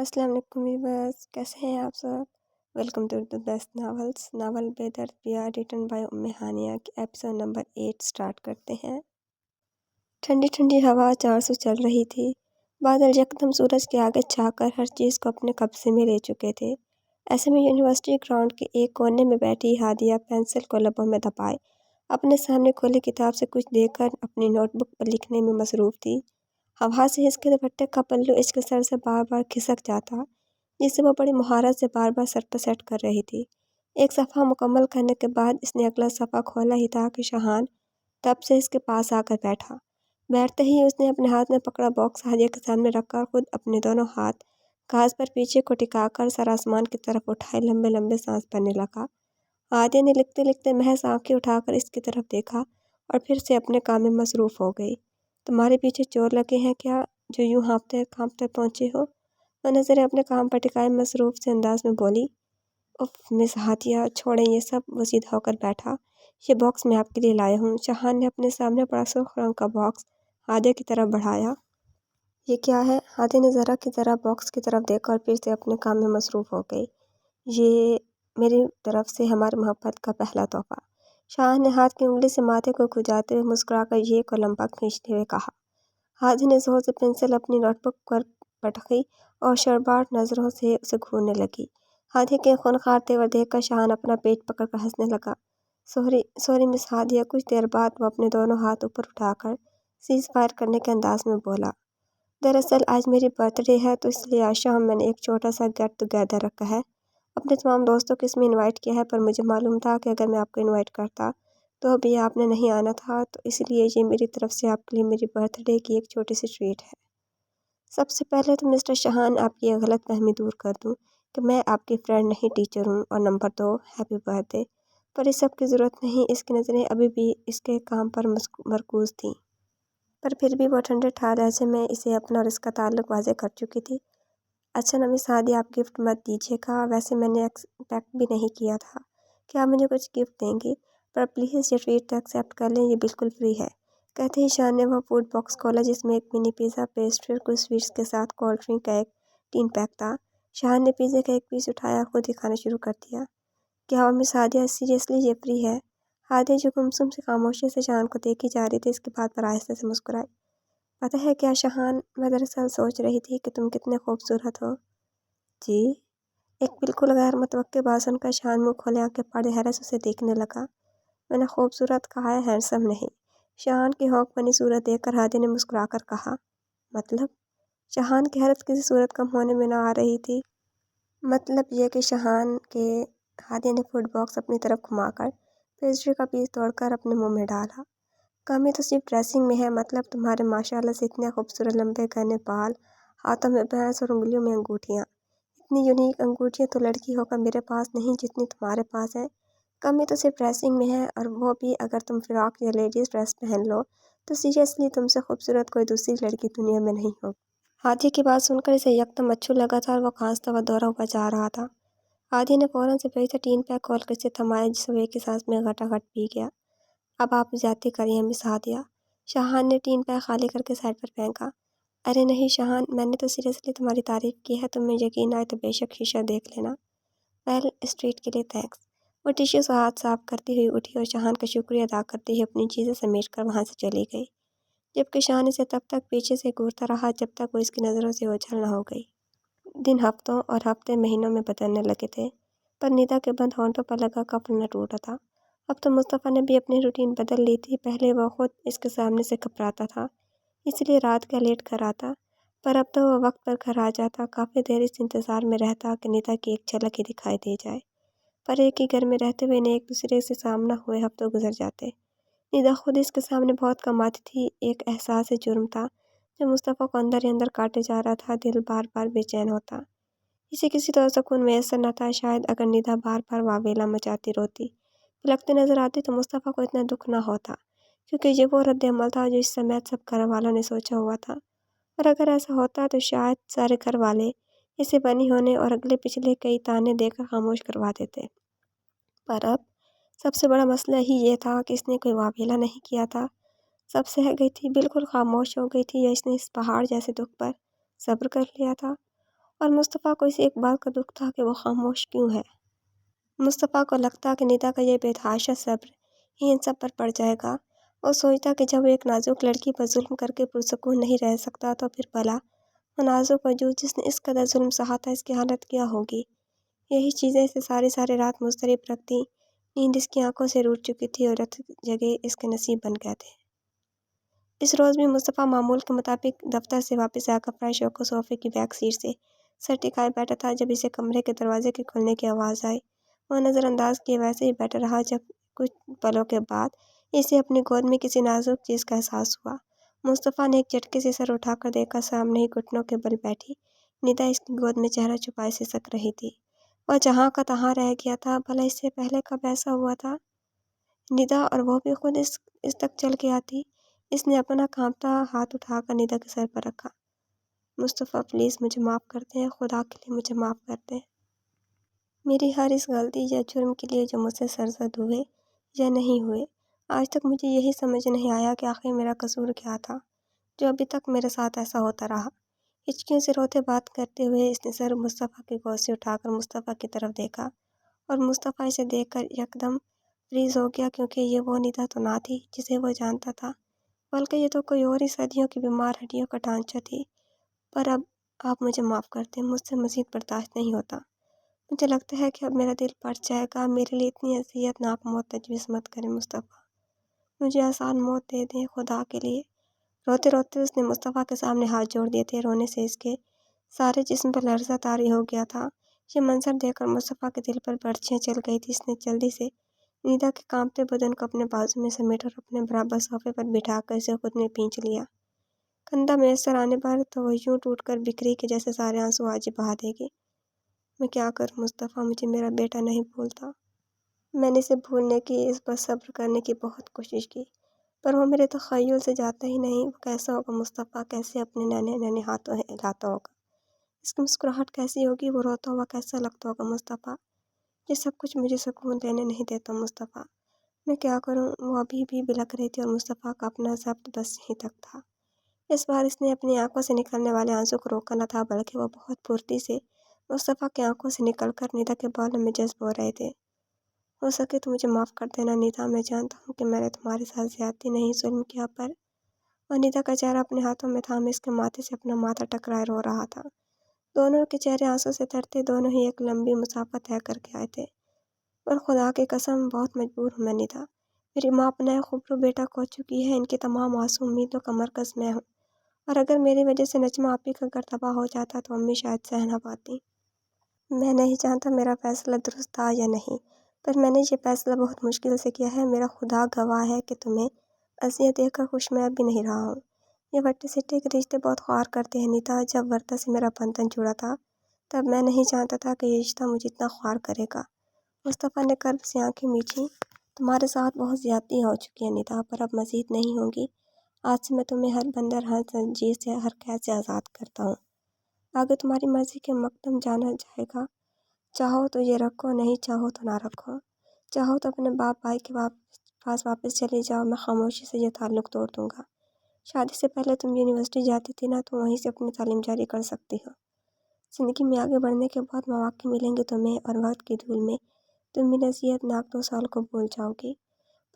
السلام علیکم ویورز، کیسے ہیں آپ سب؟ Welcome to the best novel Be Dard پیار ریٹن بائی ہانیہ کے ایپیسوڈ نمبر 8 سٹارٹ کرتے ہیں۔ ٹھنڈی ٹھنڈی ہوا 400 چل رہی تھی۔ بادل یکدم سورج کے آگے چھا کر ہر چیز کو اپنے قبضے میں لے چکے تھے۔ ایسے میں یونیورسٹی گراؤنڈ کے ایک کونے میں بیٹھی ہادیہ پینسل کو لبوں میں دبائے اپنے سامنے کھلی کتاب سے کچھ دیکھ کر اپنی نوٹ بک پر لکھنے میں مصروف تھی۔ ہوا سے اس کے دوپٹے کا پلو اس کے سر سے بار بار کھسک جاتا، جسے وہ بڑی مہارت سے بار بار سر پر سیٹ کر رہی تھی۔ ایک صفحہ مکمل کرنے کے بعد اس نے اگلا صفحہ کھولا ہی تھا کہ شاہان تب سے اس کے پاس آ کر بیٹھا۔ بیٹھتے ہی اس نے اپنے ہاتھ میں پکڑا باکس ہادیہ کے سامنے رکھ کر خود اپنے دونوں ہاتھ کاغذ پر پیچھے کو ٹکا کر سر آسمان کی طرف اٹھائے لمبے لمبے سانس بھرنے لگا۔ ہادیہ نے لکھتے لکھتے محض آنکھیں اٹھا کر اس کی طرف دیکھا اور پھر سے اپنے کام میں مصروف ہو گئی۔ تمہارے پیچھے چور لگے ہیں کیا جو یوں ہانپتے کانپتے پہنچے ہو؟ وہ نظریں اپنے کام پر ٹکائے مصروف سے انداز میں بولی۔ اف مس ہادیہ، چھوڑیں یہ سب۔ وہ سیدھا ہو کر بیٹھا۔ یہ باکس میں آپ کے لیے لایا ہوں۔ شاہان نے اپنے سامنے پڑا سرخ رنگ کا باکس ہادیہ کی طرف بڑھایا۔ یہ کیا ہے؟ ہادیہ نے ذرا کی ذرا باکس کی طرف دیکھا اور پھر سے اپنے کام میں مصروف ہو گئی۔ یہ میری طرف سے ہماری محبت کا پہلا تحفہ۔ شاہان نے ہاتھ کی انگلی سے ماتھے کو کھجاتے ہوئے مسکرا کر یہ کو لمبا کھینچتے ہوئے کہا۔ ہادیہ نے زور سے پنسل اپنی نوٹ بک پر پٹکی اور شرباٹ نظروں سے اسے گھورنے لگی۔ ہادیہ کے خونخوار تیور دیکھ کر شاہان اپنا پیٹ پکڑ کر ہنسنے لگا۔ سوری مس ہادیہ۔ کچھ دیر بعد وہ اپنے دونوں ہاتھ اوپر اٹھا کر سیز فائر کرنے کے انداز میں بولا۔ دراصل آج میری برتھ ڈے ہے، تو اس لیے آج شام میں نے ایک چھوٹا سا گیٹ ٹوگیدر رکھا ہے۔ اپنے تمام دوستوں کو اس میں انوائٹ کیا ہے، پر مجھے معلوم تھا کہ اگر میں آپ کو انوائٹ کرتا تو بھی آپ نے نہیں آنا تھا، تو اس لیے یہ میری طرف سے آپ کے لیے میری برتھ ڈے کی ایک چھوٹی سی ٹریٹ ہے۔ سب سے پہلے تو مسٹر شاہان، آپ کی یہ غلط فہمی دور کر دوں کہ میں آپ کی فرینڈ نہیں ٹیچر ہوں، اور نمبر 2 ہیپی برتھ ڈے۔ پر اس سب کی ضرورت نہیں۔ اس کی نظریں ابھی بھی اس کے کام پر مرکوز تھیں، پر پھر بھی وہ ٹھنڈے ٹھار لہجے میں اسے اپنا اور اس کا تعلق واضح کر چکی تھی۔ اچھا نا مس ہادیہ، آپ گفٹ مت دیجیے گا، ویسے میں نے ایکسپیکٹ بھی نہیں کیا تھا کہ آپ مجھے کچھ گفٹ دیں گی، پر پلیز یہ ٹریٹ ایکسیپٹ کر لیں، یہ بالکل فری ہے۔ کہتے ہی شاہان نے وہ فوڈ باکس کھولا جس میں ایک منی پیزا، پیسٹری اور کچھ سویٹس کے ساتھ کولڈ ڈرنک کا ایک ٹین پیک تھا۔ شاہان نے پیزے کا ایک پیس اٹھایا اور خود ہی کھانا شروع کر دیا۔ کیا ہوا مس ہادیہ، سیریسلی یہ فری ہے؟ ہادیہ جو گمسم سے خاموشی سے شاہان کو دیکھی جا رہی تھی، اس کے بعد پر آہستہ سے مسکرائی۔ پتہ ہے کیا شاہان، میں دراصل سوچ رہی تھی کہ تم کتنے خوبصورت ہو۔ جی؟ ایک بالکل غیر متوقع بات سن کر شاہان منہ کھولے آنکھیں پھاڑے حیرت سے اسے دیکھنے لگا۔ میں نے خوبصورت کہا ہے، ہینڈسم نہیں۔ شاہان کی ہوک بنی صورت دیکھ کر ہادیہ نے مسکرا کر کہا۔ مطلب؟ شاہان کی حیرت کسی صورت کم ہونے میں نہ آ رہی تھی۔ مطلب یہ کہ شاہان کے ہادیہ نے فوڈ باکس اپنی طرف گھما کر پیسٹری کا پیس توڑ کر اپنے منہ میں ڈالا۔ کمی تو صرف ڈریسنگ میں ہے۔ مطلب تمہارے ماشاءاللہ سے اتنے خوبصورت لمبے گھنے بال، ہاتھوں میں بینگلز اور انگلیوں میں انگوٹھیاں۔ اتنی یونیک انگوٹھیاں تو لڑکی ہو کر میرے پاس نہیں جتنی تمہارے پاس ہیں۔ کمی تو صرف ڈریسنگ میں ہے، اور وہ بھی اگر تم فراک یا لیڈیز ڈریس پہن لو تو سیریسلی تم سے خوبصورت کوئی دوسری لڑکی دنیا میں نہیں ہوگی۔ ہادیہ کی بات سن کر اسے یکدم اچھو لگا تھا اور وہ کھانستا ہوا دورا ہوا جا رہا تھا۔ ہادیہ نے فوراً سے پیسہ ٹین پیک کھول کر اسے تھمایا، جس کو ایک ہی سانس میں گھٹا گھٹ پی گیا۔ اب آپ زیادتی کریے مس ہادیہ۔ شاہان نے ٹین پیک خالی کر کے سائڈ پر پھینکا۔ ارے نہیں شاہان، میں نے تو سیریسلی تمہاری تعریف کی ہے، تمہیں یقین آئے تو بے شک شیشہ دیکھ لینا۔ ویل، اس ٹریٹ کے لیے تھینکس۔ وہ ٹشو سے ہاتھ صاف کرتی ہوئی اٹھی اور شاہان کا شکریہ ادا کرتی ہوئی اپنی چیزیں سمیٹ کر وہاں سے چلی گئی، جبکہ شاہان اسے تب تک پیچھے سے گھورتا رہا جب تک وہ اس کی نظروں سے اوجھل نہ ہو گئی۔ دن ہفتوں اور ہفتے مہینوں میں بدلنے لگے تھے، پر ندا کے بند ہونٹوں پر لگا قفل نہ ٹوٹا تھا۔ اب تو مصطفیٰ نے بھی اپنی روٹین بدل لی تھی۔ پہلے وہ خود اس کے سامنے سے گھبراتا تھا، اس لیے رات کا لیٹ گھر آتا، پر اب تو وہ وقت پر گھر آ جاتا، کافی دیر اس انتظار میں رہتا کہ ندا کی ایک جھلک ہی دکھائی دے جائے۔ پر ایک ہی گھر میں رہتے ہوئے انہیں ایک دوسرے سے سامنا ہوئے ہفتوں گزر جاتے۔ ندا خود اس کے سامنے بہت کم آتی تھی۔ ایک احساس جرم تھا جو مصطفیٰ کو اندر ہی اندر کاٹے جا رہا تھا۔ دل بار بار بے چین ہوتا، اسے کسی طور سکون میسر نہ تھا۔ شاید اگر ندا بار بار واویلا مچاتی روتی پلکتے نظر آتی تو مصطفیٰ کو اتنا دکھ نہ ہوتا، کیونکہ یہ وہ رد عمل تھا جو اس سمیت سب گھر والوں نے سوچا ہوا تھا۔ اور اگر ایسا ہوتا تو شاید سارے گھر والے اسے بنی ہونے اور اگلے پچھلے کئی تانے دے کر خاموش کروا دیتے۔ پر اب سب سے بڑا مسئلہ ہی یہ تھا کہ اس نے کوئی واویلا نہیں کیا تھا۔ سب سہ گئی تھی، بالکل خاموش ہو گئی تھی، یا اس نے اس پہاڑ جیسے دکھ پر صبر کر لیا تھا؟ اور مصطفیٰ کو اس ایک بات کا دکھ تھا کہ وہ خاموش کیوں ہے۔ مصطفیٰ کو لگتا کہ ندا کا یہ بےتحاشا صبر ہی ان سب پر پڑ جائے گا۔ وہ سوچتا کہ جب وہ ایک نازک لڑکی پر ظلم کر کے پرسکون نہیں رہ سکتا تو پھر بھلا وہ نازک وجود جس نے اس قدر ظلم سہا تھا اس کی حالت کیا ہوگی۔ یہی چیزیں اسے ساری رات مضطرب رکھتی۔ نیند اس کی آنکھوں سے روٹ چکی تھی اور رت جگہ اس کے نصیب بن گئے تھے۔ اس روز بھی مصطفیٰ معمول کے مطابق دفتر سے واپس آ کر فریش ہو کر صوفے کی بیک سیٹ سے سر ٹکائے بیٹھا تھا جب اسے کمرے کے دروازے کے کھلنے کی آواز آئی۔ وہ نظر انداز کیے ویسے ہی بیٹھا رہا جب کچھ پلوں کے بعد اسے اپنی گود میں کسی نازک چیز کا احساس ہوا۔ مصطفیٰ نے ایک جھٹکے سے سر اٹھا کر دیکھا، سامنے ہی گھٹنوں کے بل بیٹھی ندا اس کی گود میں چہرہ چھپائے سسک رہی تھی۔ وہ جہاں کا تہاں رہ گیا تھا۔ بھلا اس سے پہلے کب ایسا ہوا تھا؟ ندا اور وہ بھی خود اس تک چل کے آتی۔ اس نے اپنا کانپتا ہاتھ اٹھا کر ندا کے سر پر رکھا۔ مصطفیٰ پلیز مجھے معاف کر دیں، خدا کے لیے مجھے معاف کر دیں۔ میری ہر اس غلطی یا جرم کے لیے جو مجھ سے سرزد ہوئے یا نہیں ہوئے، آج تک مجھے یہی سمجھ نہیں آیا کہ آخر میرا قصور کیا تھا جو ابھی تک میرے ساتھ ایسا ہوتا رہا۔ ہچکیوں سے روتے بات کرتے ہوئے اس نے سر مصطفیٰ کی گود سے اٹھا کر مصطفیٰ کی طرف دیکھا اور مصطفیٰ اسے دیکھ کر یکدم فریز ہو گیا، کیونکہ یہ وہ ندا تو نہ تھی جسے وہ جانتا تھا، بلکہ یہ تو کوئی اور ہی صدیوں کی بیمار ہڈیوں کا ڈھانچہ تھی۔ پر اب آپ مجھے معاف کر دیں، مجھ سے مزید برداشت نہیں ہوتا۔ مجھے لگتا ہے کہ اب میرا دل پھٹ جائے گا۔ میرے لیے اتنی اذیت ناک موت تجویز مت کریں مصطفیٰ، مجھے آسان موت دے دیں خدا کے لیے۔ روتے روتے اس نے مصطفیٰ کے سامنے ہاتھ جوڑ دیے تھے۔ رونے سے اس کے سارے جسم پر لرزہ طاری ہو گیا تھا۔ یہ منظر دیکھ کر مصطفیٰ کے دل پر برچیاں چل گئی تھی۔ اس نے جلدی سے ندا کے کانپتے بدن کو اپنے بازو میں سمیٹ اور اپنے برابر صوفے پر بٹھا کر اسے خود میں پینچ لیا۔ کندھا میسر آنے پر تو وہ یوں ٹوٹ کر بکھری کہ جیسے سارے آنسو آج ہی بہا دے گی۔ میں کیا کروں مصطفیٰ، مجھے میرا بیٹا نہیں بھولتا۔ میں نے اسے بھولنے کی، اس پر صبر کرنے کی بہت کوشش کی، پر وہ میرے تخیل سے جاتا ہی نہیں۔ وہ کیسا ہوگا مصطفیٰ، کیسے اپنے ننھے ننھے ہاتھوں ہلاتا ہوگا، اس کی مسکراہٹ کیسی ہوگی، وہ روتا ہوا کیسا لگتا ہوگا مصطفیٰ۔ یہ سب کچھ مجھے سکون لینے نہیں دیتا مصطفیٰ، میں کیا کروں۔ وہ ابھی بھی بلک رہی تھی اور مصطفیٰ کا اپنا ضبط بس یہیں تک تھا۔ اس بار اس نے اپنی آنکھوں سے نکلنے والے آنسو کو روکا نہ تھا، بلکہ وہ بہت پھرتی سے مصطفیٰ کی آنکھوں سے نکل کر ندا کے بالوں میں جذب ہو رہے تھے۔ ہو سکے تو مجھے معاف کر دینا ندا، میں جانتا ہوں کہ میں نے تمہارے ساتھ زیادتی نہیں ظلم کیا، پر وہ ندا کا چہرہ اپنے ہاتھوں میں تھامے اس کے ماتھے سے اپنا ماتھا ٹکرائے رو رہا تھا۔ دونوں کے چہرے آنسو سے تر تھے، دونوں ہی ایک لمبی مسافت طے کر کے آئے تھے۔ پر خدا کی قسم بہت مجبور ہوں میں ندا، میری ماں اپنا ایک خوبصورت بیٹا کھو چکی ہے، ان کی تمام معصوم امیدوں کا مرکز میں ہوں، اور اگر میری وجہ سے نجمہ آپی کا گھر تباہ ہو جاتا تو امی شاید سہ نہ پاتی۔ میں نہیں جانتا میرا فیصلہ درست تھا یا نہیں، پر میں نے یہ فیصلہ بہت مشکل سے کیا ہے۔ میرا خدا گواہ ہے کہ تمہیں اذیت دے کر خوش میں ابھی نہیں رہا ہوں۔ یہ وٹے سٹے کے رشتے بہت خوار کرتے ہیں ندا۔ جب ورتا سے میرا بندھن جڑا تھا تب میں نہیں جانتا تھا کہ یہ رشتہ مجھے اتنا خوار کرے گا۔ مصطفیٰ نے کرب سے آنکھیں میچھی۔ تمہارے ساتھ بہت زیادتی ہو چکی ہے ندا، پر اب مزید نہیں ہوگی۔ آج سے میں تمہیں ہر بندر، ہر زنجیر سے، ہر قید سے آزاد کرتا ہوں۔ آگے تمہاری مرضی کے مقدم جانا جائے گا، چاہو تو یہ رکھو، نہیں چاہو تو نہ رکھو۔ چاہو تو اپنے باپ بھائی کے پاس واپس چلی جاؤ، میں خاموشی سے یہ تعلق توڑ دوں گا۔ شادی سے پہلے تم یونیورسٹی جاتی تھی نا، تو وہیں سے اپنی تعلیم جاری کر سکتی ہو۔ زندگی میں آگے بڑھنے کے بہت مواقع ملیں گے تمہیں، اور وقت کی دھول میں تم ان اذیت ناک 2 سال کو بھول جاؤ گی۔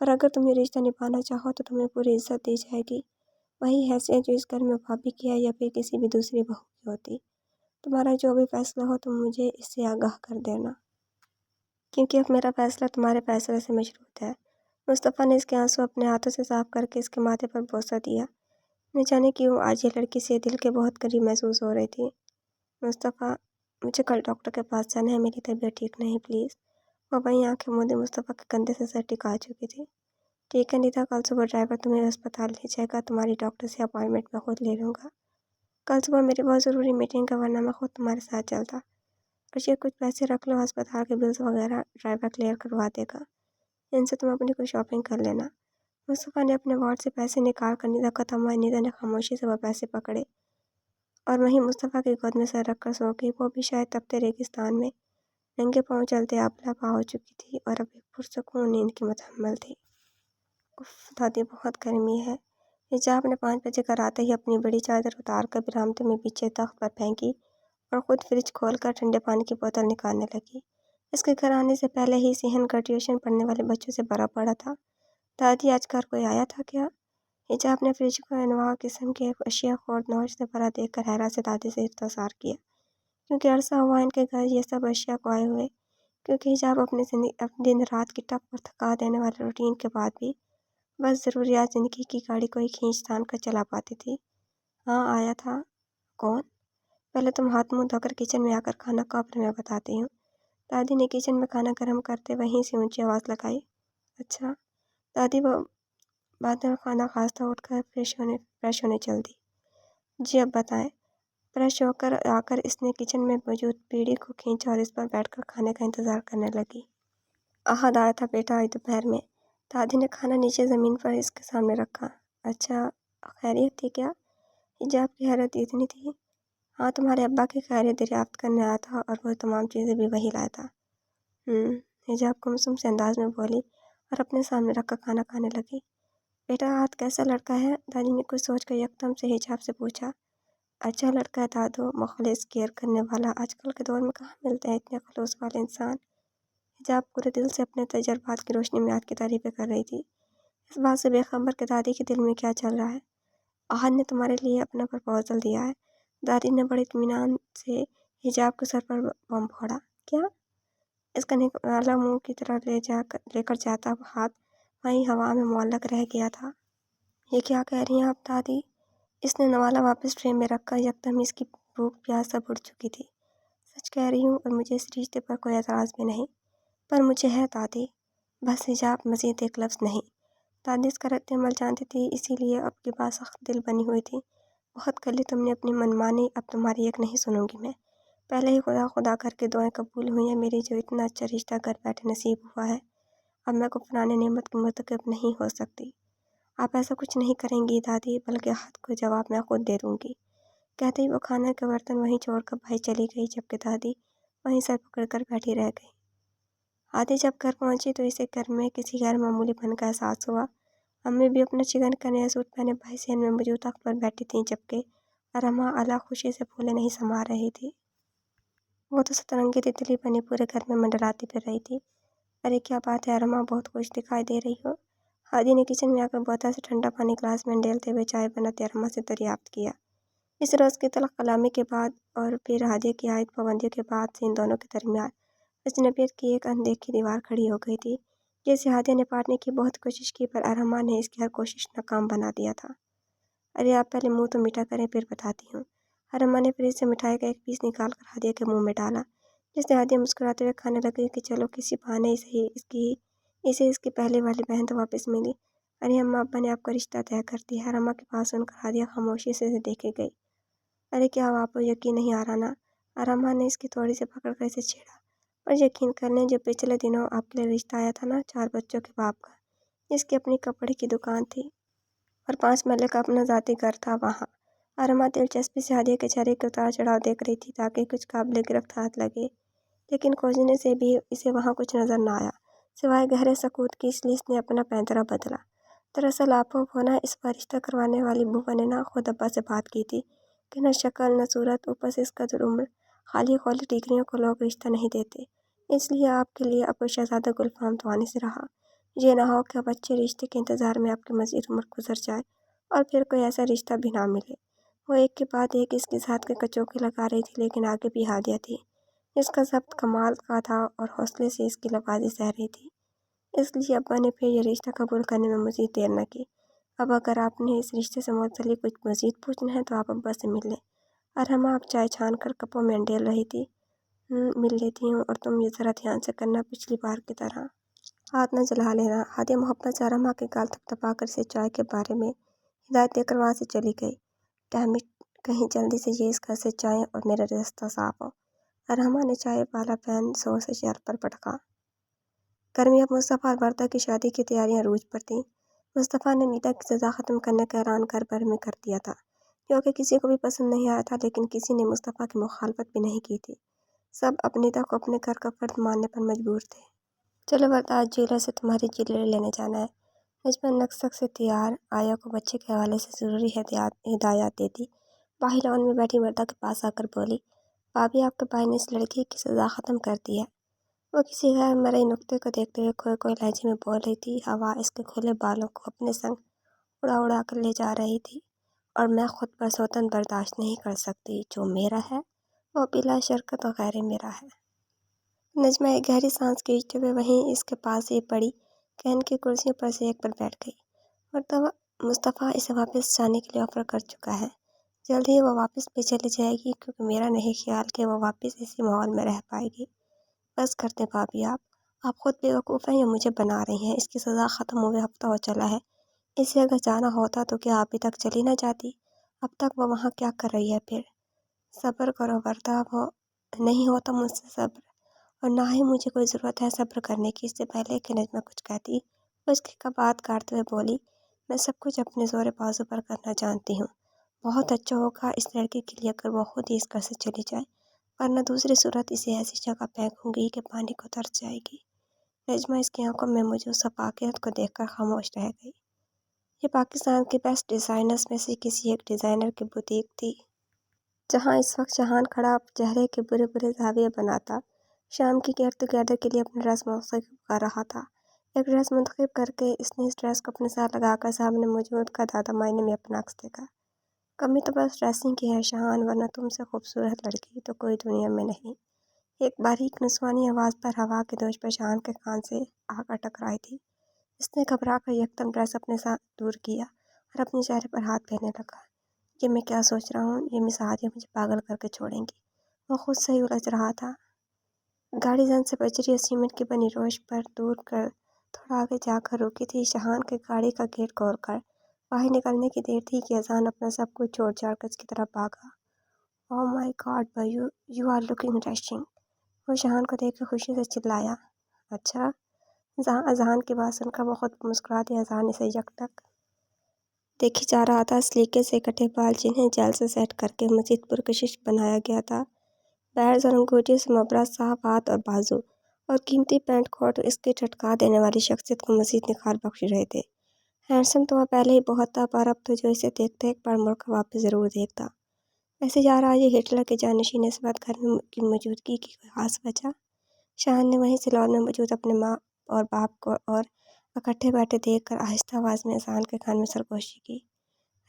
پر اگر تم یہ رشتہ نبھانا چاہو تو تمہیں پوری عزت دی جائے گی، وہی حیثیت جو اس گھر میں بھابھی کی ہے یا پھر کسی بھی دوسری بہو کی ہوتی۔ تمہارا جو بھی فیصلہ ہو تم مجھے اس سے آگاہ کر دینا، کیونکہ اب میرا فیصلہ تمہارے فیصلے سے مشروط ہے۔ مصطفیٰ نے اس کے آنسو اپنے ہاتھوں سے صاف کر کے اس کے ماتھے پر بوسہ دیا۔ نہ جانے کیوں آج یہ لڑکی سے دل کے بہت قریب محسوس ہو رہی تھی۔ مصطفیٰ مجھے کل ڈاکٹر کے پاس جانا ہے، میری طبیعت ٹھیک نہیں پلیز۔ وہ وہیں آنکھیں مودے مصطفیٰ کے کندھے سے سر ٹکا چکی تھی۔ ٹھیک ہے ندا، کل صبح ڈرائیور تمہیں ہسپتال لے جائے گا، تمہاری ڈاکٹر سے اپائنٹمنٹ میں خود لے لوں گا۔ کل صبح میری بہت ضروری میٹنگ ہے، ورنہ میں خود تمہارے ساتھ چلتا۔ اور یہ کچھ پیسے رکھ لو، ہسپتال کے بلز وغیرہ ڈرائیور کلیئر کروا دے گا، ان سے تم اپنی کوئی شاپنگ کر لینا۔ مصطفیٰ نے اپنے والٹ سے پیسے نکال کر ندا کو تھمائے۔ ندا نے خاموشی سے وہ پیسے پکڑے اور وہیں مصطفیٰ کی گود میں سر رکھ کر سو گئی۔ وہ بھی شاید تپتے ریگستان میں ننگے پاؤں چلتے آبلا پا ہو چکی تھی اور اب ایک پرسکون نیند کی متحمل تھی۔ اف دادی، بہت گرمی ہے۔ حجاب نے 5 بجے گھر آتے ہی اپنی بڑی چادر اتار کر برآمدے میں بچھے تخت پر پھینکی और ख़ुद फ्रिज खोलकर ठंडे पानी की बोतल निकालने लगी। इसके घर आने से पहले ही सिहन का ट्यूशन पढ़ने वाले बच्चों से भरा पड़ा था। दादी, आज घर कोई आया था क्या? हिजाब ने फ्रिज को अनवा किस्म के अशिया खोर नौश से भरा देखकर हैरा से दादी से इंतजार किया, क्योंकि अरसा हुआ इनके घर ये सब अशिया को आए हुए। क्योंकि हिजाब अपनी दिन रात की टक और थका देने वाले रूटीन के बाद भी बस ज़रूरियात ज़िंदगी की गाड़ी को ही खींच तान कर चला पाती थी। हाँ, आया था। कौन? पहले तुम हाथ मुंह धोकर किचन में आकर खाना खाओ, फिर मैं बताती हूँ। दादी ने किचन में खाना गर्म करते वहीं से ऊंची आवाज़ लगाई। अच्छा। दादी वो बाद में खाना खास्ता उठकर फ्रेश होने चल दी। जी अब बताएं। फ्रेश होकर आकर इसने किचन में मौजूद पीढ़ी को खींचा और इस पर बैठकर खाने का इंतज़ार करने लगी। आहद आया था बेटा आज दोपहर में। दादी ने खाना नीचे ज़मीन पर इसके सामने रखा। अच्छा, खैरियत थी क्या? हिजाब की हैरत इतनी थी। हाँ, तुम्हारे अब्बा की खैरियत दरियाफ्त करने आया था और वो तमाम चीज़ें भी वही लाया था। हिजाब गुमसुम से अंदाज में बोली और अपने सामने रखकर खाना खाने लगी। बेटा, आज कैसा लड़का है? दादी ने कुछ सोचकर यकदम से हिजाब से पूछा। अच्छा लड़का है दादू, मुखलिस, केयर करने वाला। आजकल के दौर में कहाँ मिलते हैं इतने खलूस वाले इंसान। हिजाब पूरे दिल से अपने तजर्बात की रोशनी में आज की तारीफें कर रही थी, इस बात से बेखबर कि दादी के दिल में क्या चल रहा है। आहद ने तुम्हारे लिए अपना प्रपोजल दिया है। दादी ने बड़े इत्मीनान से हिजाब के सर पर बम फोड़ा। क्या? इसका निकाला मुंह की तरफ लेकर जाता हाथ वहीं हवा में मुअल्लक रह गया था। ये क्या कह रही हैं आप दादी? इसने नवाला वापस ट्रे में रखकर यकदम इसकी भूख प्यास सब उड़ चुकी थी। सच कह रही हूँ और मुझे इस रिश्ते पर कोई एतराज़ भी नहीं, पर मुझे है दादी। बस हिजाब, मज़ीद एक लफ्ज़ नहीं। दादी इसका रद्द-ए-अमल जानती थी, इसीलिए अब की बात सख्त दिल बनी हुई थी। बहुत कर ली तुमने अपनी मनमानी, अब तुम्हारी एक नहीं सुनूंगी मैं। पहले ही खुदा खुदा करके दुआएं कबूल हुई हैं मेरी, जो इतना अच्छा रिश्ता घर बैठे नसीब हुआ है। अब मैं कुफराने नेमत की मुर्तकब नहीं हो सकती। आप ऐसा कुछ नहीं करेंगी दादी, बल्कि हाथ को जवाब मैं खुद दे दूंगी। कहते ही वो खाने के बर्तन वहीं छोड़कर भाई चली गई, जबकि दादी वहीं सर पकड़कर बैठी रह गई। आधी जब घर पहुंची तो इसे घर में किसी गैर मामूली पन का एहसास हुआ। अम्मी भी अपना चिकन का नया सूट पहने भाई सहन में मौजूद तख्त पर बैठी थीं, जबकि अरमा अला खुशी से फूले नहीं समा रही थी। वो तो सतरंगी तितली बनी पूरे घर में मंडराती फिर रही थी। अरे क्या बात है अरमा, बहुत खुश दिखाई दे रही हो। हादी ने किचन में आकर बोतल से ठंडा पानी ग्लास में डेलते हुए चाय बनाते अरमा से दरियाफ्त किया। इस रोज़ की तलख कलामी के बाद और फिर हादी की आयत पाबंदियों के बाद से इन दोनों के दरमियान अजनबियत की एक अनदेखी दीवार खड़ी हो गई थी, जिसे हादिया ने पाटने की बहुत कोशिश की, पर अरमा ने इसकी हर कोशिश नाकाम बना दिया था। अरे आप पहले मुंह तो मीठा करें, फिर बताती हूँ। अरमा ने फ्रिज से मिठाई का एक पीस निकाल कर हादिया के मुंह में डाला, जिससे हादिया मुस्कुराते हुए खाने लगी कि चलो किसी बहाने इसे इसकी पहले वाली बहन तो वापस मिली। अरे अम्मा, अब्बा ने आपका रिश्ता तय कर दिया है। अरमा के पास सुनकर हादिया खामोशी से इसे देखे गई। अरे क्या आपको यकीन नहीं आ रहा ना? अरमा ने इसकी थोड़ी से पकड़कर इसे छेड़ा। और यकीन कर लें, जो पिछले दिनों आपके लिए रिश्ता आया था ना, 4 बच्चों के बाप का, जिसकी अपनी कपड़े की दुकान थी और 5 महले का अपना ज़ाती घर था, वहाँ। अरमा दिलचस्पी से हादिया के चेहरे के उतार चढ़ाव देख रही थी, ताकि कुछ काबिल गिरफ्त हाथ लगे, लेकिन खोजने से भी इसे वहाँ कुछ नज़र न आया सिवाय गहरे सकूत की। इसलिए इसने अपना पैंतरा बदला। दरअसल आप वो ना इस पर रिश्ता करवाने वाली बुआ ने ना खुद अब्बा से बात की थी कि न शक्ल न सूरत, ऊपर से इसका उम्र, खाली खौली डिग्रियों को लोग रिश्ता नहीं देते। इसलिए आपके लिए अब शहजादा गुलफाम तो आने से रहा। ये ना हो कि अब अच्छे रिश्ते के इंतज़ार में आपकी मज़ीद उम्र गुजर जाए और फिर कोई ऐसा रिश्ता भी ना मिले। वो एक के बाद एक इसके साथ के कचौके लगा रही थी, लेकिन आगे भी हादिया थी, इसका ज़ब्त कमाल का था और हौसले से इसकी लबाजी सह रही थी। इसलिए अब्बा ने फिर ये रिश्ता कबूल करने में मज़ीद देर न की। अब अगर आपने इस रिश्ते से मुतल्लिक़ कुछ मज़ीद पूछना है तो आप अब्बा से मिल लें। अरमा अब चाय छान कर कपों में अंडेल रही थी। मिल लेती हूँ, और तुम ये ज़रा ध्यान से करना, पिछली बार की तरह हाथ न जला लेना। हादिया मोहब्बत से अरमा के गाल थपथपा कर से चाय के बारे में हिदायत देकर वहाँ से चली गई। डैम इट, कहीं जल्दी से ये इस घर से चाय और मेरा रास्ता साफ हो। अरमा ने चाय वाला पैन जोर से चेयर पर पटका। घर में अब मुस्तफ़ा और बरता की शादी की तैयारियां रूज पर थीं। मुस्तफ़ा ने नीता की सज़ा ख़त्म करने का ऐलान घर भर में कर दिया था, जो कि किसी को भी पसंद नहीं आया था, लेकिन किसी ने मुस्तफ़ा की मुखालफत भी नहीं की थी। सब अब नीता को अपने घर का फर्द मानने पर मजबूर थे। चलो बरता, आज जेलर से तुम्हारी ज्वेलरी लेने जाना है। नजमा नक्सक से तैयार आया को बच्चे के हवाले से ज़रूरी हिदायत देती बाही लॉन में बैठी बरता के पास आकर बोली। بھابھی آپ کے بھائی نے اس لڑکی کی سزا ختم کر دی ہے۔ وہ کسی غیر مرئی نقطے کو دیکھتے ہوئے کھوئے کھوئے لہجے میں بول رہی تھی۔ ہوا اس کے کھلے بالوں کو اپنے سنگ اڑا اڑا کر لے جا رہی تھی، اور میں خود پر سوتن برداشت نہیں کر سکتی۔ جو میرا ہے وہ بلا شرکت غیر میرا ہے۔ نجمہ ایک گہری سانس کھینچتے ہوئے وہیں اس کے پاس ہی پڑی کہن کی کرسیوں پر سے ایک پر بیٹھ گئی۔ مصطفیٰ اسے واپس جانے کے لیے آفر کر چکا ہے۔ جلد ہی وہ واپس بھی چلی جائے گی، کیونکہ میرا نہیں خیال کہ وہ واپس اسی ماحول میں رہ پائے گی۔ بس کرتے بھابھی، آپ خود بیوقوف ہیں یا مجھے بنا رہی ہیں؟ اس کی سزا ختم ہوئے ہفتہ ہو چلا ہے۔ اسے اگر جانا ہوتا تو کیا ابھی تک چلی نہ جاتی؟ اب تک وہ وہاں کیا کر رہی ہے پھر؟ صبر کرو وردا وہ نہیں ہوتا مجھ سے صبر، اور نہ ہی مجھے کوئی ضرورت ہے صبر کرنے کی۔ اس سے پہلے کہ نجمہ کچھ کہتی، وہ اس کی بات کاٹتے ہوئے بولی، میں سب کچھ اپنے زور بازو پر کرنا جانتی ہوں۔ بہت اچھا ہوگا اس لڑکی کے لیے اگر وہ خود ہی اس گھر سے چلی جائے، ورنہ دوسری صورت اسے ایسی جگہ پھینکوں گی کہ پانی کو ترس جائے گی۔ نجمہ اس کی آنکھوں میں موجود صفاقیت کو دیکھ کر خاموش رہ گئی۔ یہ پاکستان کے بیسٹ ڈیزائنرز میں سے کسی ایک ڈیزائنر کی بوتیک تھی، جہاں اس وقت شاہان کھڑا چہرے کے برے برے زاویے بناتا شام کی گیٹ ٹوگیدر کے لیے اپنا ڈریس منتخب کر رہا تھا۔ ایک ڈریس منتخب کر کے اس نے اس ڈریس کو اپنے ساتھ لگا کر سامنے موجود کا دادا معنی میں اپنا عکس دیکھا۔ کمی تو بس ڈریسنگ کی ہے شاہان، ورنہ تم سے خوبصورت لڑکی تو کوئی دنیا میں نہیں۔ ایک باریک نسوانی آواز پر ہوا کے دوش پر شاہان کے کان سے آ کر ٹکرائی تھی۔ اس نے گھبرا کر یکدم ڈریس اپنے ساتھ دور کیا اور اپنے چہرے پر ہاتھ پھیرنے لگا۔ یہ میں کیا سوچ رہا ہوں؟ یہ مساعدیں مجھے پاگل کر کے چھوڑیں گی۔ وہ خود سے ہی الجھ رہا تھا۔ گاڑی زن سے بجری اور سیمنٹ کی بنی روش پر دور کر تھوڑا آگے جا کر رکی تھی۔ شاہان کے گاڑی کا گیٹ کھول کر باہر نکلنے کی دیر تھی کہ اذان اپنا سب کچھ چھوڑ چھاڑ کر اس کی طرف بھاگا۔ اوہ مائی گاڈ بھائیو، یو آر لکنگ ڈیشنگ۔ وہ شاہان کو دیکھ کر خوشی سے چلایا۔ اچھا؟ اذان کی بات سن کر وہ خود مسکرا دی۔ اذان اسے یکٹک دیکھی جا رہا تھا۔ سلیقے سے کٹے بال جنہیں جیل سے سیٹ کر کے مزید پرکشش بنایا گیا تھا، بیرز اور انگوٹھیوں سے مبرہ صاف ہاتھ اور بازو، اور قیمتی پینٹ کوٹ اس کی ٹھٹکا دینے والی شخصیت کو مزید نکھار بخش رہے تھے۔ ہینڈسم تو وہ پہلے ہی بہت تھا، پر اب تو جو اسے دیکھتا ایک بار مڑ کر واپس ضرور دیکھتا۔ ایسے جا رہا یہ ہٹلر کے جانشین اس وقت گھر میں کی موجودگی کی کوئی خاص وجہ؟ شاہان نے وہیں سیلون میں موجود اپنے ماں اور باپ کو اور اکٹھے بیٹھے دیکھ کر آہستہ آواز میں اذان کے کان میں سرگوشی کی۔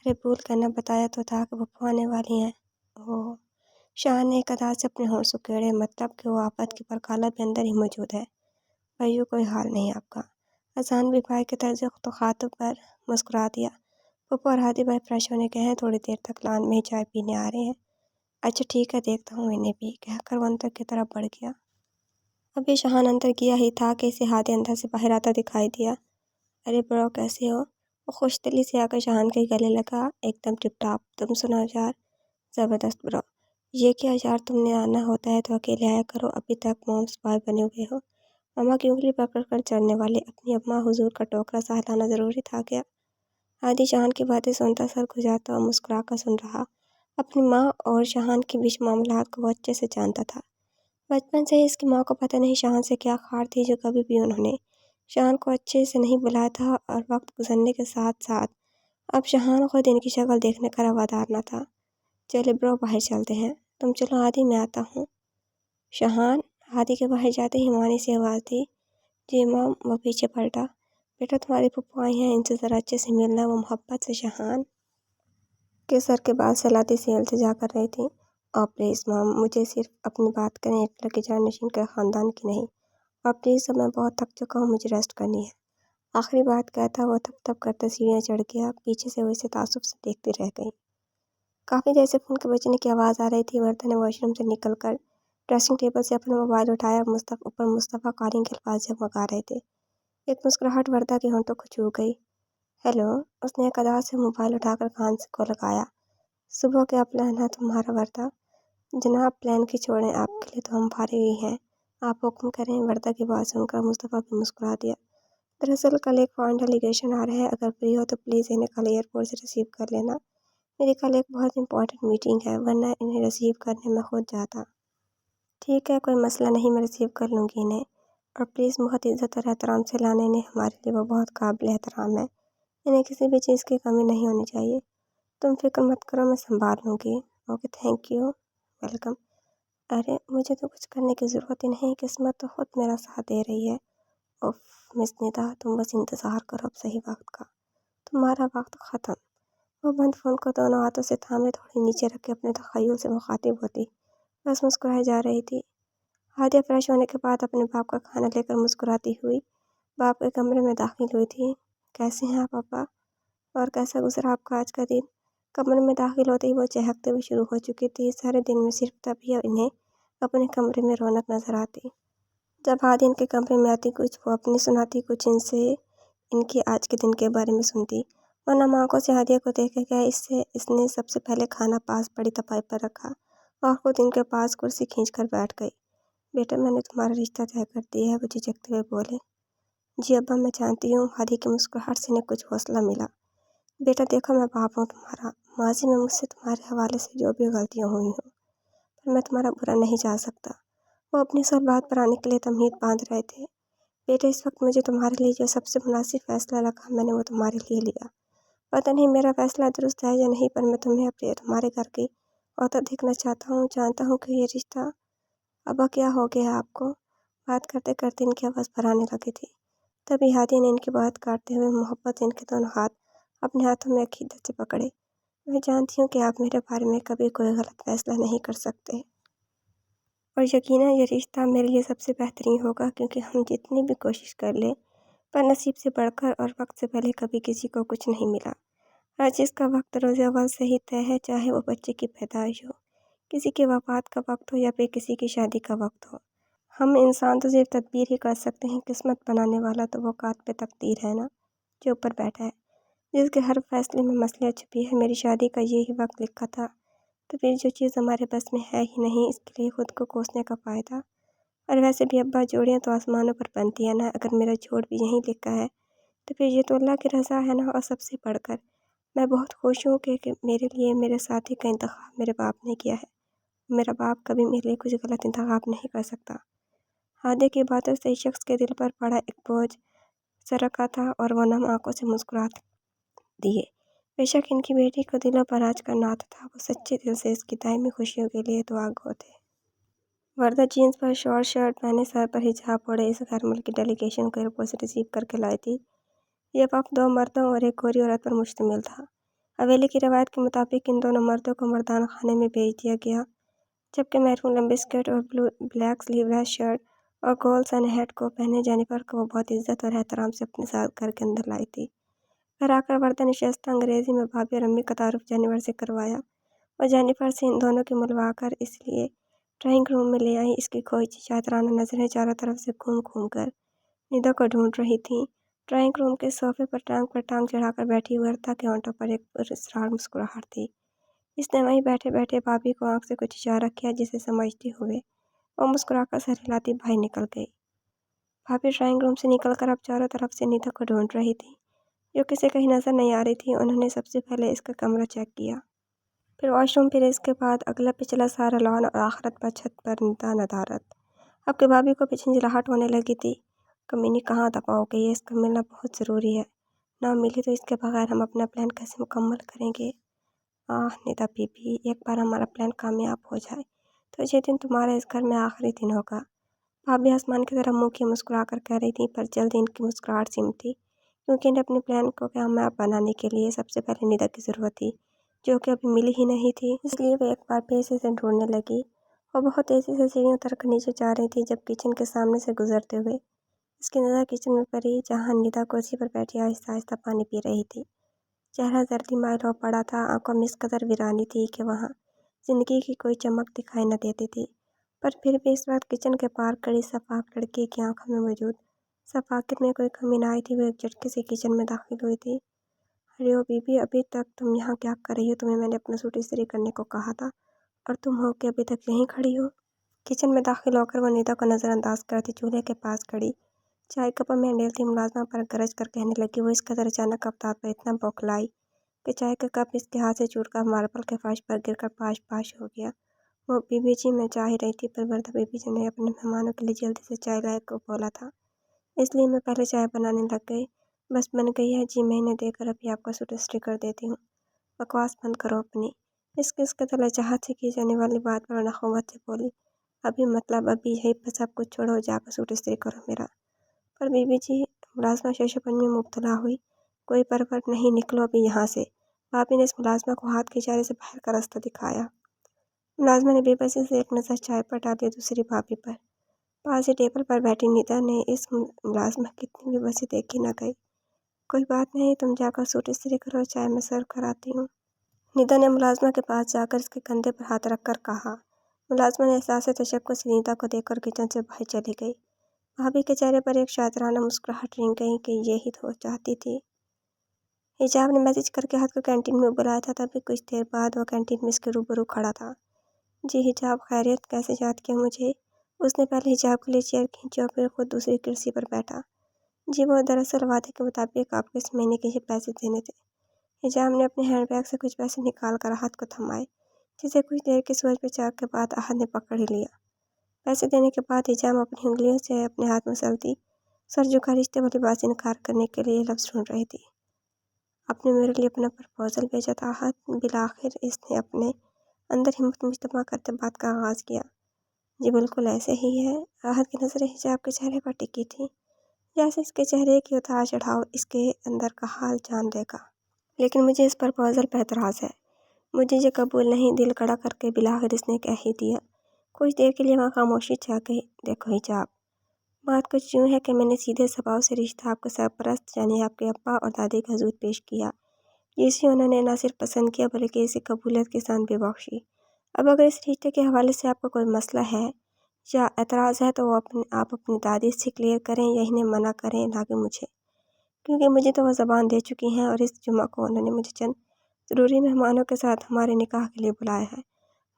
ارے بھول کر نہ بتایا تو تھا کہ پھپھو آنے والی ہیں۔ اوہ! شاہان نے ایک ادا سے اپنے ہونٹ سکیڑے، مطلب کہ وہ آفت کی پرکالا بھی اندر ہی موجود ہے۔ بھائیو کوئی حال نہیں آپ کا؟ اذان بھی بھائی کے طرز خطاب پر مسکرا دیا۔ پھپھو اور ہادی بھائی فریش ہونے گئے ہیں، تھوڑی دیر تک لان میں ہی چائے پینے آ رہے ہیں۔ اچھا ٹھیک ہے، دیکھتا ہوں انہیں بھی، کہہ کر وہ اندر کی طرف بڑھ گیا۔ ابھی شاہان اندر گیا ہی تھا کہ اسے ہادی اندر سے باہر آتا دکھائی دیا۔ ارے برو کیسے ہو؟ وہ خوش دلی سے آ کر شاہان کے گلے لگا۔ ایک دم ٹپ ٹاپ۔ تم سناؤ یار؟ زبردست برو۔ یہ کیا یار، تم نے آنا ہوتا ہے تو اکیلے آیا کرو، ابھی تک مومس بوائے بنے ہوئے ہو۔ ماما کی انگلی پکڑ کر چلنے والے اپنی اماں حضور کا ٹوکرا ساتھ لانا ضروری تھا کیا؟ ہادی شاہان کی باتیں سنتا سر کھجاتا اور مسکرا کر سن رہا۔ اپنی ماں اور شاہان کے بیچ معاملات کو وہ اچھے سے جانتا تھا۔ بچپن سے ہی اس کی ماں کو پتہ نہیں شاہان سے کیا خار تھی جو کبھی بھی انہوں نے شاہان کو اچھے سے نہیں بلایا تھا، اور وقت گزرنے کے ساتھ ساتھ اب شاہان خود ان کی شکل دیکھنے کا روادار نہ تھا۔ چلے برو باہر چلتے ہیں۔ تم چلو ہادی، میں آتا ہوں۔ شاہان! ہادی کے باہر جاتے ہی مانی سی آواز دی۔ جی مام۔ وہ پیچھے پلٹا۔ بیٹا تمہاری پھپھو آئی ہیں، ان سے ذرا اچھے سے ملنا۔ وہ محبت سے شاہان کے سر کے بال سہلاتی سی التجا کر رہی تھی۔ اور پلیز مام، مجھے صرف اپنی بات کریں، ہٹلر کے جانشین کے خاندان کی نہیں۔ اور پلیز اب میں بہت تھک چکا ہوں، مجھے ریسٹ کرنی ہے۔ آخری بات کہتا وہ تھپ تھپ کرتے سیڑھیاں چڑھ گیا۔ پیچھے سے وہ اسے تعصب سے دیکھتی رہ گئی۔ کافی دیر سے فون کے بجنے کی آواز آ رہی تھی۔ وردن نے واش روم سے نکل کر ڈریسنگ ٹیبل سے اپنا موبائل اٹھایا۔ مصطفیٰ کالنگ کے الفاظ جگمگا رہے تھے۔ ایک مسکراہٹ وردہ کے ہونٹوں کو چھو گئی۔ ہیلو! اس نے ایک ادا سے موبائل اٹھا کر کان کو لگایا۔ صبح کیا پلان ہے تمہارا وردہ؟ جناب پلان کی چھوڑیں، آپ کے لیے تو ہم فارغ ہی ہیں، آپ حکم کریں۔ وردہ کی بات سن کر مصطفیٰ بھی مسکرا دیا۔ دراصل کل ایک فارن ڈیلیگیشن آ رہا ہے، اگر فری ہو تو پلیز انہیں کل ایئرپورٹ سے ریسیو کر لینا۔ میری کل ایک بہت امپورٹنٹ میٹنگ ہے، ورنہ انہیں ریسیو کرنے میں خود جاتا۔ ٹھیک ہے، کوئی مسئلہ نہیں، میں ریسیو کر لوں گی انہیں۔ اور پلیز بہت عزت اور احترام سے لانا انہیں، ہمارے لیے وہ بہت قابل احترام ہے، انہیں کسی بھی چیز کی کمی نہیں ہونی چاہیے۔ تم فکر مت کرو، میں سنبھال لوں گی۔ Okay, thank you, welcome. अरे मुझे तो कुछ करने की ज़रूरत ही नहीं, किस्मत तो खुद मेरा साथ दे रही है। उफ़! मिस निदा, तुम बस इंतज़ार करो अब सही वक़्त का। तुम्हारा वक़्त ख़त्म। वो बंद फ़ोन को दोनों हाथों से थामे थोड़ी नीचे रख के अपने तख़य्युल से मुख़ातिब होती बस मुस्कुराए जा रही थी। हादिया फ्रेश होने के बाद अपने बाप का खाना लेकर मुस्कुराती हुई बाप के कमरे में दाखिल हुई थी। कैसे हैं आप पापा? और कैसा गुज़रा आपका आज का दिन? कमरे में दाखिल होते ही वो चहकते हुए शुरू हो चुकी थी। सारे दिन में सिर्फ तभी इन्हें अपने कमरे में रौनक नजर आती। जब हादी इनके कमरे में आती, कुछ वो अपनी सुनाती, कुछ इनसे इनके आज के दिन के बारे में सुनती। वरना आंखों से हादिया को देखे गया इसने सबसे पहले खाना पास पड़ी तपाई पर रखा और खुद इनके पास कुर्सी खींच कर बैठ गई। बेटा, मैंने तुम्हारा रिश्ता तय कर दिया है, वो झिझकते हुए बोले। जी अब्बा, मैं जानती हूँ। हादी की मुस्कुराहट से इन्हें कुछ हौसला मिला। बेटा देखो, मैं बाप हूँ तुम्हारा। माजी में मुझसे तुम्हारे हवाले से जो भी गलतियाँ हुई हों, पर मैं तुम्हारा बुरा नहीं चाह सकता। वो अपनी सब बात पर आने के लिए तमहीद बांध रहे थे। बेटा, इस वक्त मुझे तुम्हारे लिए जो सबसे मुनासिब फैसला लगा, मैंने वो तुम्हारे लिए लिया। पता नहीं मेरा फैसला दुरुस्त है या नहीं, पर मैं तुम्हें अपने तुम्हारे घर की औरत देखना चाहता हूँ। जानता हूँ कि ये रिश्ता। अब्बा, क्या हो गया है आपको? बात करते करते इनकी आवाज़ भर आने लगी थी। तभी हादी ने इनकी बात काटते हुए मोहब्बत से इनके दोनों हाथ अपने हाथों में अकीदत से पकड़े। मैं जानती हूँ कि आप मेरे बारे में कभी कोई गलत फैसला नहीं कर सकते, और यकीनन ये रिश्ता मेरे लिए सबसे बेहतरीन होगा, क्योंकि हम जितनी भी कोशिश कर लें, पर नसीब से बढ़कर और वक्त से पहले कभी किसी को कुछ नहीं मिला। हर चीज़ का वक्त रोज़ अव्वल से ही तय है, चाहे वो बच्चे की पैदाइश हो, किसी के वफ़ात का वक्त हो या फिर किसी की शादी का वक्त हो। हम इंसान तो सिर्फ तदबीर ही कर सकते हैं, किस्मत बनाने वाला तो वो कातिब तकदीर है ना, जो ऊपर बैठा है, जिसके हर फैसले में मसलियत छुपी है। मेरी शादी का यही वक्त लिखा था, तो फिर जो चीज़ हमारे बस में है ही नहीं, इसके लिए खुद को कोसने का फ़ायदा। और वैसे भी अब्बा, जोड़ियाँ तो आसमानों पर बनती है ना। अगर मेरा जोड़ भी यहीं लिखा है, तो फिर ये तो अल्लाह की रज़ा है ना। और सबसे बढ़कर मैं बहुत खुश हूँ कि मेरे लिए मेरे साथी का इंतखाब मेरे बाप ने किया है। मेरा बाप कभी मेरे लिए कुछ गलत इंतखाब नहीं कर सकता। हादे की बातों से इस शख्स के दिल पर पड़ा एक बोझ सा रखा था, और वो नम आंखों से मुस्कुरा दिए। बेशक इनकी बेटी को दिलों पर राज का नात था, वो सच्चे दिल से इसकी दायमी खुशियों के लिए दुआ गो थे। वर्दा जीन्स पर शॉर्ट शर्ट पहने, सर पर हिजाब ओढ़े इस घर मुल्क की डेलीगेशन को एयरपोर्ट से रिसीव करके लाई थी। ये वक्त दो मर्दों और एक गोरी औरत पर मुश्तमिल था। हवेली की रवायत के मुताबिक इन दोनों मर्दों को मर्दाना खाने में भेज दिया गया, जबकि मैरून लंबी स्कर्ट और ब्लैक स्लीवलेस शर्ट और गोल सन हैट को पहने जेनिफर को वो बहुत इज्जत और एहतराम से अपने साथ घर के अंदर लाई थी। घर आकर वर्दा ने शस्ता अंग्रेज़ी में भाभी और अम्मी का तारुफ जेनिफर से करवाया, और जेनिफर से इन दोनों को मिलवा कर इसलिए ड्राइंग रूम में ले आई। इसकी खोजी चातराना नजरें चारों तरफ से घूम घूम कर निदा को ढूंढ रही थी। ड्राइंग रूम के सोफे पर टांग चढ़ाकर बैठी वर्दा के होंठों पर एक पुरस्कार मुस्कुराहट थी। इसने वहीं बैठे बैठे भाभी को आंख से कुछ इशारा किया, जिसे समझते हुए वो मुस्कुराकर सर हिलाती बाहर निकल गई। भाभी ड्राइंग रूम से निकलकर अब चारों तरफ से निदा को ढूंढ रही थी, जो किसे कहीं नजर नहीं आ रही थी। उन्होंने सबसे पहले इसका कमरा चेक किया, फिर वॉशरूम, फिर इसके बाद अगला पिछला सारा लॉन, और आखिरत पर छत पर निदा नदारत। अब के भाभी को भी झंझलाहट होने लगी थी। कमीनी कहाँ दबा हो गई है, इसका मिलना बहुत ज़रूरी है। ना मिली तो इसके बगैर हम अपना प्लान कैसे मुकम्मल करेंगे। आह निदा बीबी, एक बार हमारा प्लान कामयाब हो जाए तो ये दिन तुम्हारा इस घर में आखिरी दिन होगा। भाभी आसमान की तरफ मुँह किए मुस्कुरा कर कह रही थी, पर जल्द इनकी मुस्कुराहट सिमटी, क्योंकि इन्हें अपने प्लान को कामयाब बनाने के लिए सबसे पहले निदा की ज़रूरत थी, जो कि अभी मिली ही नहीं थी। इसलिए वे एक बार फिर से ढूंढने लगी। वो बहुत तेज़ी से सीढ़ियों उतर कर नीचे जा रही थी, जब किचन के सामने से गुजरते हुए इसकी नज़र किचन में पड़ी, जहाँ निदा कुर्सी पर बैठी आहिस्ता आहिस्ता पानी पी रही थी। चेहरा जर्दी माइल हो पड़ा था, आंखों में इस कदर वीरानी थी कि वहाँ जिंदगी की कोई चमक दिखाई न देती थी। पर फिर भी इस वक्त किचन के पार खड़ी सफाक लड़की की आंखों में मौजूद सफाकत में कोई कमी न आई थी। वो एक झटके से किचन में दाखिल हुई थी। अरे ओ बीबी, अभी तक तुम यहाँ क्या कर रही हो? तुम्हें मैंने अपना सूट इस्त्री करने को कहा था, और तुम हो कि अभी तक यहीं खड़ी हो? किचन में दाखिल होकर वो निदा को नज़रअंदाज करती चूल्हे के पास खड़ी चाय कप में अंडेलती मुलाजमा पर गरज कर कहने लगी। वो इस कदर अचानक अवतार पर इतना बौखलाई कि चाय का कप इसके हाथ से छूटकर मार्बल के फर्श पर गिरकर पाश पाश हो गया। वो बीबी जी, मैं चाह ही रही थी, पर वर्दा बीबी जी ने अपने मेहमानों के लिए जल्दी से चाय लाए को बोला था, इसलिए मैं पहले चाय बनाने लग गई। बस बन गई है जी, महीने देकर अभी आपका सूट इस्त्री कर देती हूँ। बकवास बंद करो अपनी। इस किस कदर लजाहत से की जाने वाली बात पर नखुवत से बोली। अभी मतलब अभी यही पर सब कुछ छोड़ो, जाकर सूट इस्त्री करो मेरा। पर बीबी जी, मुलाजमा शेषोपन में मुब्तला हुई। कोई परवर नहीं, निकलो अभी यहाँ से। भाभी ने इस मुलाजमा को हाथ के इशारे से बाहर का रास्ता दिखाया। मुलाजमा ने बेबसी से एक नज़र चाय पर डाली, दूसरी भाभी पर। पास ही टेबल पर बैठी निदा ने इस मुलाजमा की इतनी बेबसी देखी न गई। कोई बात नहीं, तुम जाकर सूट इस्त्री करो, चाय मैं सर्व कराती हूँ। निदा ने मुलाजमा के पास जाकर इसके कंधे पर हाथ रखकर कहा। मुलाजमा ने एहसास तशक्कुर से निदा को देखकर किचन से बाहर चली गई। भाभी के चेहरे पर एक शातिराना मुस्कुराहट रिंग गई कि यही तो चाहती थी। हिजाब ने मैसेज करके हाथ को कैंटीन में बुलाया था, तभी कुछ देर बाद वह कैंटीन में इसके रूबरू खड़ा था। जी हिजाब, खैरियत, कैसे याद किया मुझे? उसने पहले हिजाब के लिए चेयर खींची और फिर खुद दूसरी कुर्सी पर बैठा। जी वो दरअसल वादे के मुताबिक आपको इस महीने के पैसे देने थे। हिजाब ने अपने हैंडबैग से कुछ पैसे निकाल कर आहत को थमाए, जिसे कुछ देर की सोच विचार के बाद आहत ने पकड़ ही लिया। पैसे देने के बाद हिजाब अपनी उंगलियों से अपने हाथ में मसलती सर झुका रिश्ते वाली बात से इनकार करने के लिए लफ्ज़ ढूंढ रही थी। आपने मेरे लिए अपना प्रपोजल भेजा था आहत, बिलाखिर इसने अपने अंदर हिम्मत मुजतमा करते बात का आगाज़ किया। जी बिल्कुल ऐसे ही है। आहत की नज़रें हिजाब के चेहरे पर टिकी थी, जैसे इसके चेहरे की उतार चढ़ाव इसके अंदर का हाल जान लेगा। लेकिन मुझे इस प्रपोजल पर एतराज़ है। मुझे ये कबूल नहीं, दिल कड़ा करके बिलाखिर इसने कह ही दिया। कुछ देर के लिए वहाँ खामोशी छा गई। देखो हिजाब, बात कुछ यूँ है कि मैंने सीधे स्वभाव से रिश्ता आपके सरपरस्त यानी आपके अब्बा और दादी के हजूर पेश किया, जिसे उन्होंने न सिर्फ पसंद किया बल्कि इसे कबूलियत के साथ भी बख्शी। अब अगर इस रिश्ते के हवाले से आपको कोई मसला है या एतराज़ है तो आप अपनी दादी से क्लियर करें या इन्हें मना करें, ना कि मुझे, क्योंकि मुझे तो वह ज़बान दे चुकी हैं और इस जुम्मा को उन्होंने मुझे चंद ज़रूरी मेहमानों के साथ हमारे निकाह के लिए बुलाया है।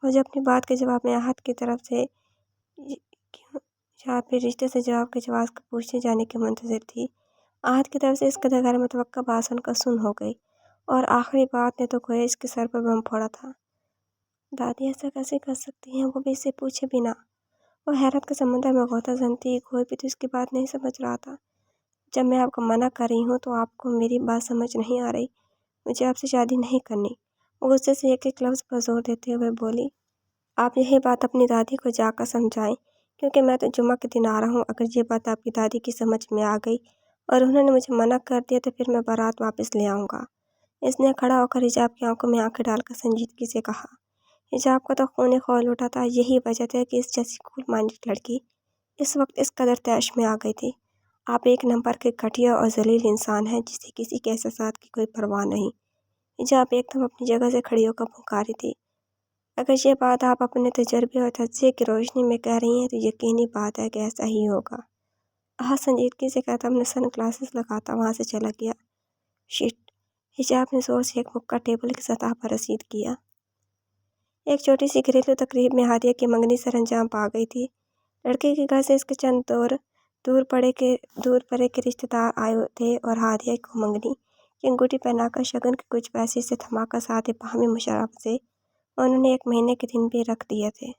मुझे अपनी बात के जवाब में आहत की तरफ से क्यों या फिर रिश्ते से जवाब के जवाब को पूछे जाने की मुंतज़िर थी। आहत की तरफ से इस कदर गैर मुतवक्का बात सुनकर सुन हो गई और आखिरी बात ने तो गोया इसके सर पर बम फोड़ा था। दादी ऐसा कैसे कर सकती हैं, वो भी इससे पूछे बिना। वो हैरत के समंदर में गोताज़न थी, कोई भी तो इसकी बात नहीं समझ रहा था। जब मैं आपको मना कर रही हूँ तो आपको मेरी बात समझ नहीं आ रही। मुझे आपसे शादी नहीं करनी। वो गुस्से से एक एक लफ्ज़ पर जोर देते हुए बोली। आप यही बात अपनी दादी को जाकर समझाएं, क्योंकि मैं तो जुम्मा के दिन आ रहा हूँ। अगर ये बात आपकी दादी की समझ में आ गई और उन्होंने मुझे मना कर दिया तो फिर मैं बारात वापस ले आऊँगा। इसने खड़ा होकर हिजाब की आंखों में आंखें डालकर संजीदगी से कहा। हिजाब का तो खून खौल उठा था। यही वजह थी कि इस जैसी कूल माइंडेड लड़की इस वक्त इस कदर तैश में आ गई थी। आप एक नंबर के घटिया और जलील इंसान हैं, जिसे किसी के एहसासात की कोई परवाह नहीं। हिजाब एकदम अपनी जगह से खड़ी होकर पुकारी थी। अगर ये बात आप अपने तजर्बे और तजज़िये की रोशनी में कह रही हैं तो यकीनी बात है कि ऐसा ही होगा। संजीदगी से कहता अपने सन ग्लासेस लगाता वहाँ से चला गया। शिट! हिजाब ने जोर से एक मुक्का टेबल की सतह पर रसीद किया। एक छोटी सी घरेलू तकरीब में हादिया की मंगनी सरंजाम पा गई थी। लड़के के घर से इसके चंद दूर पड़े के रिश्तेदार आए थे और हादिया को मंगनी की अंगूठी पहनाकर शगन के कुछ पैसे से थमाकर साथ ही बाहमी मुशर्रफ से उन्होंने एक महीने के दिन भी रख दिए थे।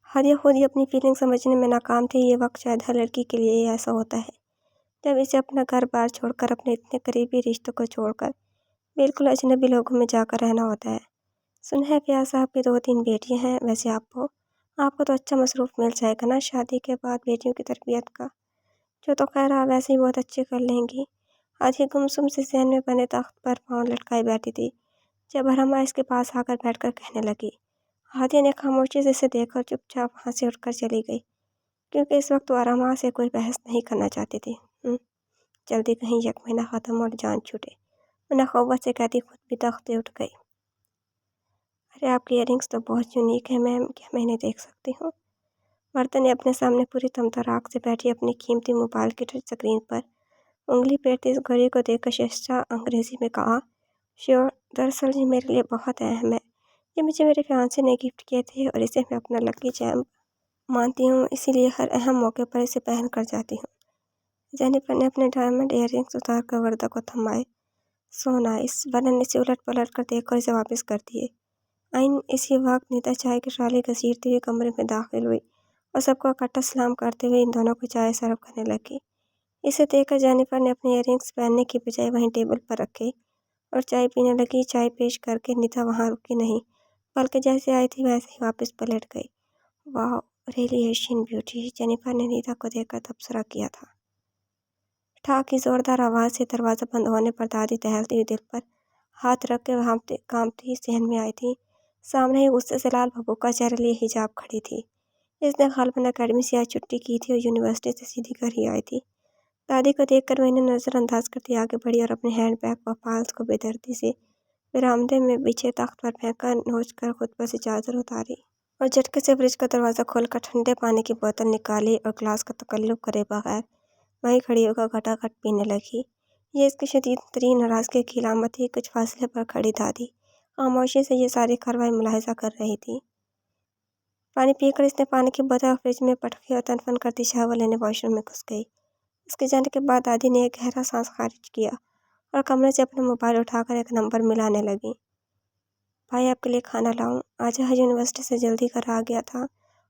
हादिया खुद ही अपनी फीलिंग समझने में नाकाम थी। ये वक्त शायद हर लड़की के लिए ऐसा होता है जब इसे अपना घर बार छोड़कर, अपने इतने करीबी रिश्तों को छोड़कर बिल्कुल अजनबी लोगों में जाकर रहना होता है। सुना है प्यार साहब की 2-3 बेटियां हैं। वैसे आपको तो अच्छा मसरूफ़ मिल जाएगा ना शादी के बाद बेटियों की तरबियत का। जो तो खैर आप वैसे ही बहुत अच्छे कर लेंगी। हादिया गुमसुम से सहन में बने तख्त पर पाँव लटकाई बैठी थी जब हरमा इसके पास आकर बैठकर कहने लगी। हादिया ने खामोशी से इसे देखा और चुपचाप वहाँ से उठकर चली गई, क्योंकि इस वक्त वो आरामा से कोई बहस नहीं करना चाहती थी। जल्दी कहीं एक महीना ख़त्म और जान छूटे, वरना खौबत से कहती खुद भी तख्त से उठ गई। अरे आपकी इयररिंग्स तो बहुत यूनिक है मैम, क्या मैं इन्हें देख सकती हूँ? मर्द ने अपने सामने पूरी तमतराक से बैठी अपनी कीमती मोबाइल की टच स्क्रीन पर उंगली फेरती इस घड़ी को देखकर शहज़ा अंग्रेज़ी में कहा। श्योर, दरअसल ये मेरे लिए बहुत अहम है। ये मुझे मेरे फियांसे ने गिफ्ट किए थे और इसे मैं अपना लकी चैम मानती हूँ, इसीलिए हर अहम मौके पर इसे पहन कर जाती हूँ। जेनिफर ने अपने डायमंड इयररिंग्स उतार कर वर्दा को थमाए। So nice. वरन इसे उलट पलट कर देखकर इसे वापस कर दिए। आइन इसी वक्त निदा चाय की ट्राली घसीटती हुई कमरे में दाखिल हुई और सबको इकट्ठा सलाम करते हुए इन दोनों को चाय सर्व करने लगी। इसे देखकर जेनिफर ने अपने इयररिंग्स पहनने की बजाय वहीं टेबल पर रखे और चाय पीने लगी। चाय पेश करके निदा वहाँ रुकी नहीं, बल्कि जैसे आई थी वैसे ही वापस पलट गई। वाह, रियली एशियन ब्यूटी, जेनिफर ने नीता को देखकर तबसरा किया था। ठाक की जोरदार आवाज़ से दरवाज़ा बंद होने पर दादी टहलती हुई दिल पर हाथ रख के कांपती सहन में आई थी। सामने ही गुस्से से लाल भभूका चेहरे लिए हिजाब खड़ी थी। इसने गालबन अकेडमी से आज छुट्टी की थी और यूनिवर्सिटी से सीधी घर ही आई थी। दादी को देखकर मैंने नज़रअंदाज करती आगे बढ़ी और अपने हैंड बैग व फाइल्स को बेदर्दी से बरामदे में बिछे तख्त पर फेंककर नोच कर खुद पर से चादर उतारी और झटके से फ्रिज का दरवाज़ा खोलकर ठंडे पानी की बोतल निकाली और ग्लास का तकल्लुफ़ करे बगैर वहीं खड़ी होकर घटाघट पीने लगी। ये इसकी शदीद तरीन नाराज़गी की अलामत थी। कुछ फासले पर खड़ी दादी खामोशी से ये सारी कार्रवाई मुलाहिजा कर रही थी। पानी पीकर इसने पानी की बोतल फ्रिज में पटकी और तनफन करती शावर लेने वॉशरूम में घुस गई। इसके जाने के बाद दादी ने एक गहरा सांस खारिज किया और कमरे से अपना मोबाइल उठाकर एक नंबर मिलाने लगी। भाई आपके लिए खाना लाऊं? आज यूनिवर्सिटी से जल्दी घर आ गया था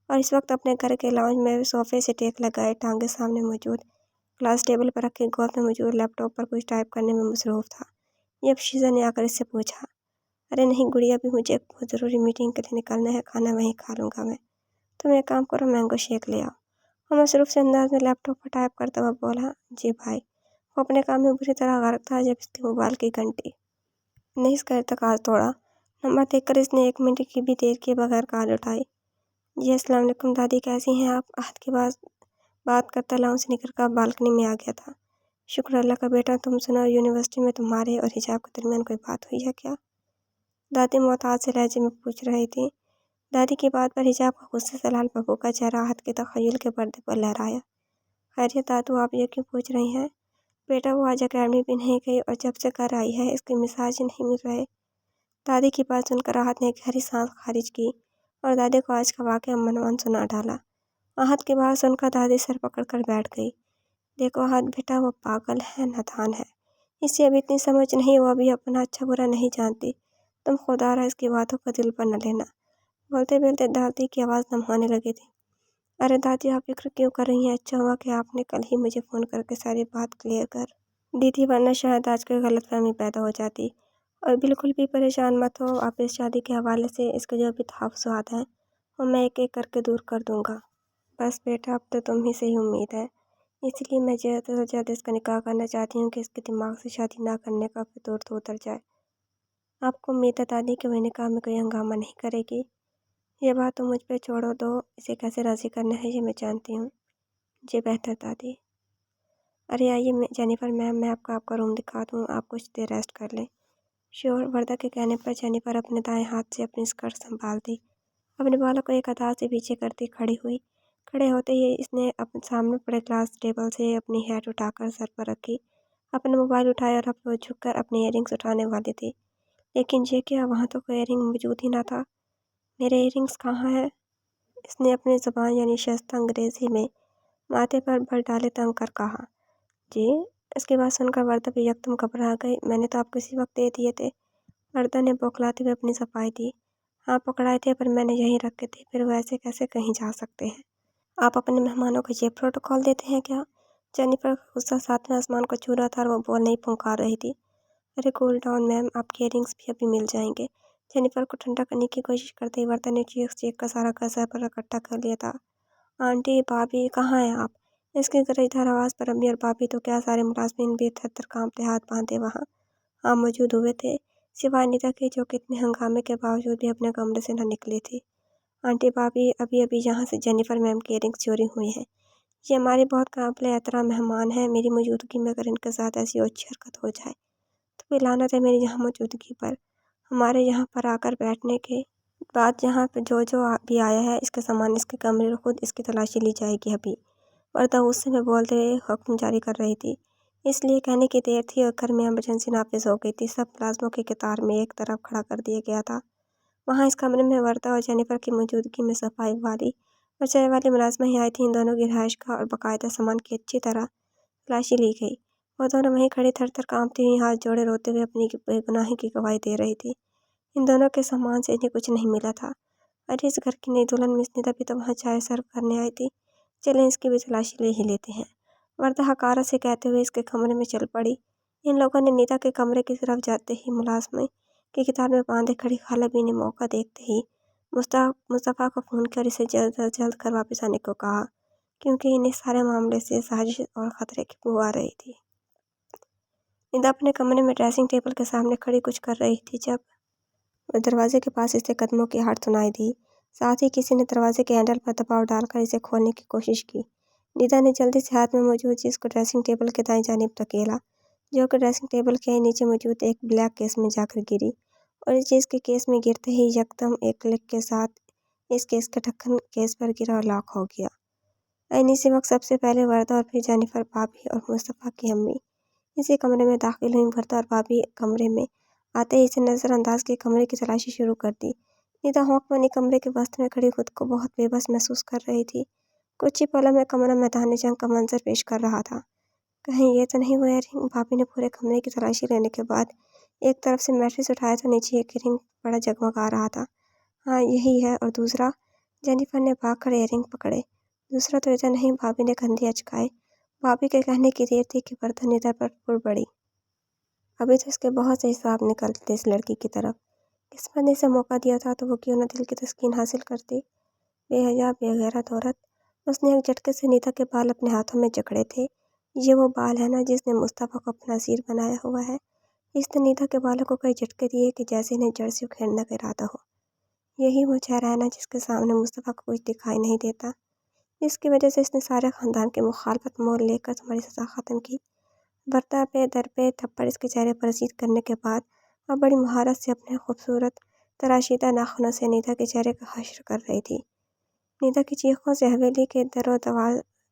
और इस वक्त अपने घर के लाउंज में सोफे से टेक लगाए टांगे सामने मौजूद क्लास टेबल पर रखे गोद में मौजूद लैपटॉप पर कुछ टाइप करने में मसरूफ़ था। ये शीजा ने आकर इससे पूछा, अरे नहीं गुड़िया, अभी मुझे एक बहुत ज़रूरी मीटिंग के लिए निकलना है, खाना वहीं खा लूँगा मैं। तुम एक काम करो, मैंगो शेक ले आओ। वो मसरूफ़ से अंदाज में लैपटॉप पर टाइप करता हुआ बोला, जी भाई। वो अपने काम में बुरी तरह गर्क था जब इसके मोबाइल की घंटी ने इसका इर्तिकाज़ तोड़ा। नंबर देखकर इसने 1 मिनट की भी देर किए बगैर कॉल उठाई। जी अस्सलाम वालेकुम दादी, कैसी हैं आप? आहत के बाद बात करता लाउंज से निकलकर बालकनी में आ गया था। शुक्र अल्लाह का बेटा, तुम सुनाओ, यूनिवर्सिटी में तुम्हारे और हिजाब के दरमियान कोई बात हुई है क्या? दादी मोहताज से लहजे में पूछ रही थी। दादी की बात पर हिजाब का गुस्से से लाल बबू का चेहरा आहत के तखय्युल के पर्दे पर लहराया। खैरियत दादू, आप ये क्यों पूछ रही हैं? बेटा वो आज अकेडमी भी नहीं गई और जब से घर आई है इसके मिजाज ही नहीं मिल रहे। दादी की बात सुनकर आहत ने गहरी सांस खारिज की और दादी को आज का वाक़या मनमान सुना डाला। आहत की बात सुनकर दादी सर पकड़कर बैठ गई। देखो आहत बेटा, वो पागल है, नादान है, इसे अभी इतनी समझ नहीं, वो अभी अपना अच्छा बुरा नहीं जानती। तुम खुदा रहा इसकी बातों को दिल पर न लेना। बोलते बोलते दादी की आवाज़ नम होने लगी थी। अरे दादी, आप फिक्र क्यों कर रही हैं? अच्छा हुआ कि आपने कल ही मुझे फ़ोन करके सारी बात क्लियर कर दी थी, वरना शायद आज कोई गलतफहमी पैदा हो जाती। और बिल्कुल भी परेशान मत हो, आप इस शादी के हवाले से इसके जो भी तहफ़्फ़ुज़ात हैं वो मैं एक एक करके दूर कर दूँगा। बस बेटा, अब तो तुम ही से ही उम्मीद है, इसलिए मैं जल्द से जल्द इसका निकाह करना चाहती हूँ कि इसके दिमाग से शादी ना करने का फितूर तो उतर जाए। आपको उम्मीद है दादी कि वह निकाह में कोई हंगामा नहीं करेगी। ये बात तो मुझ पे छोड़ो दो, इसे कैसे राज़ी करना है ये मैं जानती हूँ। जी बेहतर दादी। अरे आइए जेनिफर मैम, मैं आपको आपका रूम दिखा दूँ, आप कुछ देर रेस्ट कर लें। श्योर। वर्दा के कहने पर जेनिफर अपने दाएं हाथ से अपनी स्कर्ट संभालती, अपने बालों को एक अदा से पीछे करती खड़ी हुई। खड़े होते ही इसने अपने सामने पड़े क्लास टेबल से अपनी हैट उठाकर सर पर रखी, अपना मोबाइल उठाया और अब वो झुककर अपनी इयररिंग्स उठाने वाली थी। लेकिन ये क्या, वहाँ तो कोई इयररिंग मौजूद ही ना था। मेरे इयररिंग्स कहाँ हैं? इसने अपनी ज़बान यानी शस्ता अंग्रेज़ी में माथे पर बल डाले तंग कर कहा। जी? इसकी बात सुनकर वर्दा भी यकदम घबरा गई। मैंने तो आपको इसी वक्त दे दिए थे। वर्दा ने बौखलाते हुए अपनी सफाई दी। हाँ पकड़ाए थे, पर मैंने यहीं रखे थे, फिर वैसे कैसे कहीं जा सकते हैं? आप अपने मेहमानों को ये प्रोटोकॉल देते हैं क्या? जेनिफर का गुस्सा सातवें आसमान को छू रहा था और वो बोलने ही पुकार रही थी। अरे कूल डाउन मैम, आपके इयररिंग्स भी अभी मिल जाएंगे। जेनिफर को ठंडा करने की कोशिश करते ही वर्दा ने चीख का सारा कसर पर इकट्ठा कर लिया था। आंटी, भाभी, कहाँ हैं आप? इसकी गरजदार आवाज़ पर अम्मी और भाभी तो क्या सारे मुलाज़िमीन भी थर-थर कांपते हाथ बांधे वहाँ मौजूद हुए थे, सिवाय नीता के, जो कि इतने हंगामे के बावजूद भी अपने कमरे से न निकली थी। आंटी भाभी, अभी अभी यहाँ से जेनिफर मैम की इयररिंग्स चोरी हुई हैं। ये हमारी बहुत काबिल एहतराम मेहमान हैं। मेरी मौजूदगी में अगर इनके साथ ऐसी अच्छी हरकत हो जाए तो फिर लानत है मेरी यहाँ मौजूदगी पर। हमारे यहाँ पर आकर बैठने के बाद यहाँ पे जो भी आया है इसके सामान इसके कमरे और खुद इसकी तलाशी ली जाएगी अभी। वर्दा गुस्से में बोलते हुए हुक्म जारी कर रही थी। इसलिए कहने की देर थी और घर में इमरजेंसी नाफिज हो गई थी। सब मुलाज़िमों की कतार में एक तरफ खड़ा कर दिया गया था। वहाँ इस कमरे में वर्दा और जेनिफर की मौजूदगी में सफाई वाली और चाय वाली मुलाज़िमा ही आई थी। इन दोनों की रिहाइश का और बाकायदा सामान की अच्छी तरह तलाशी ली गई। वो दोनों वहीं खड़ी थर थर काँपती हुई, हाथ जोड़े रोते हुए अपनी बेगुनाही की गवाही दे रही थी। इन दोनों के सामान से इन्हें कुछ नहीं मिला था। अरे इस घर की नई दुल्हन मिस नीता भी तो वहाँ चाय सर्व करने आई थी। चलें इसकी भी तलाशी ले ही लेते हैं। वर्दा हकारत से कहते हुए इसके कमरे में चल पड़ी। इन लोगों ने नीता के कमरे की तरफ जाते ही मुलाज़िमा की कतार में बांधे खड़ी खाला भी ने मौका देखते ही मुस्तफ़ा को फ़ोन कर इसे जल्द अज जल्द घर वापस आने को कहा, क्योंकि इन्हें सारे मामले से साजिश और ख़तरे की बू आ रही थी। निदा अपने कमरे में ड्रेसिंग टेबल के सामने खड़ी कुछ कर रही थी जब दरवाजे के पास इसे कदमों की आहट सुनाई दी। साथ ही किसी ने दरवाजे के हैंडल पर दबाव डालकर इसे खोलने की कोशिश की। निदा ने जल्दी से हाथ में मौजूद चीज़ को ड्रेसिंग टेबल के दाईं जानिब धकेला, जो कि ड्रेसिंग टेबल के नीचे मौजूद एक ब्लैक केस में जाकर गिरी, और इस चीज़ के केस में गिरते ही यकदम एक क्लिक के साथ इस केस का ढक्कन केस पर गिरा और लॉक हो गया। इसी वक्त सबसे पहले वर्दा और फिर जेनिफर, भाभी और मुस्तफ़ा की अम्मी इसी कमरे में दाखिल हुई। वर्दा और भाभी कमरे में आते ही इसे नज़रअंदाज के कमरे की तलाशी शुरू कर दी। निदा हौक बनी कमरे के वस्त में खड़ी खुद को बहुत बेबस महसूस कर रही थी। कुछ ही पलों में कमरा मैदान जंग का मंजर पेश कर रहा था। कहीं ये तो नहीं वो इयररिंग? भाभी ने पूरे कमरे की तलाशी लेने के बाद एक तरफ से मैट्रेस उठाया तो नीचे एक इयररिंग बड़ा जगमगा रहा था। हाँ, यही है। और दूसरा? जेनिफर ने भाग कर इयररिंग पकड़े। दूसरा तो इधर नहीं, भाभी ने कंधे अचकाए। भाभी के कहने की देर थी कि वर्दा निदा पर उड़ पड़ी। अभी तो इसके बहुत से हिसाब निकलते इस लड़की की तरफ। किस्मत ने इसे मौका दिया था तो वो क्यों न दिल की तस्कीन हासिल करती। बेहया बेगैरत औरत। उसने एक झटके से निदा के बाल अपने हाथों में जकड़े थे। ये वो बाल है ना जिसने मुस्तफ़ा को अपना असीर बनाया हुआ है। इसने निदा के बालों को कई झटके दिए कि जैसे इन्हें जड़ से उखेड़ने का इरादा हो। यही वो चेहरा है ना जिसके सामने मुस्तफ़ा को कुछ दिखाई नहीं देता। इसकी वजह से इसने सारे ख़ानदान की मुखालफत मोल लेकर तुम्हारी सज़ा ख़त्म की। वर्दा पे दर पे थप्पड़ इसके चेहरे पर रसीद करने के बाद अब बड़ी महारत से अपने खूबसूरत तराशीदा नाखूनों से निदा के चेहरे का हश्र कर रही थी। निदा की चीखों से हवेली के दरो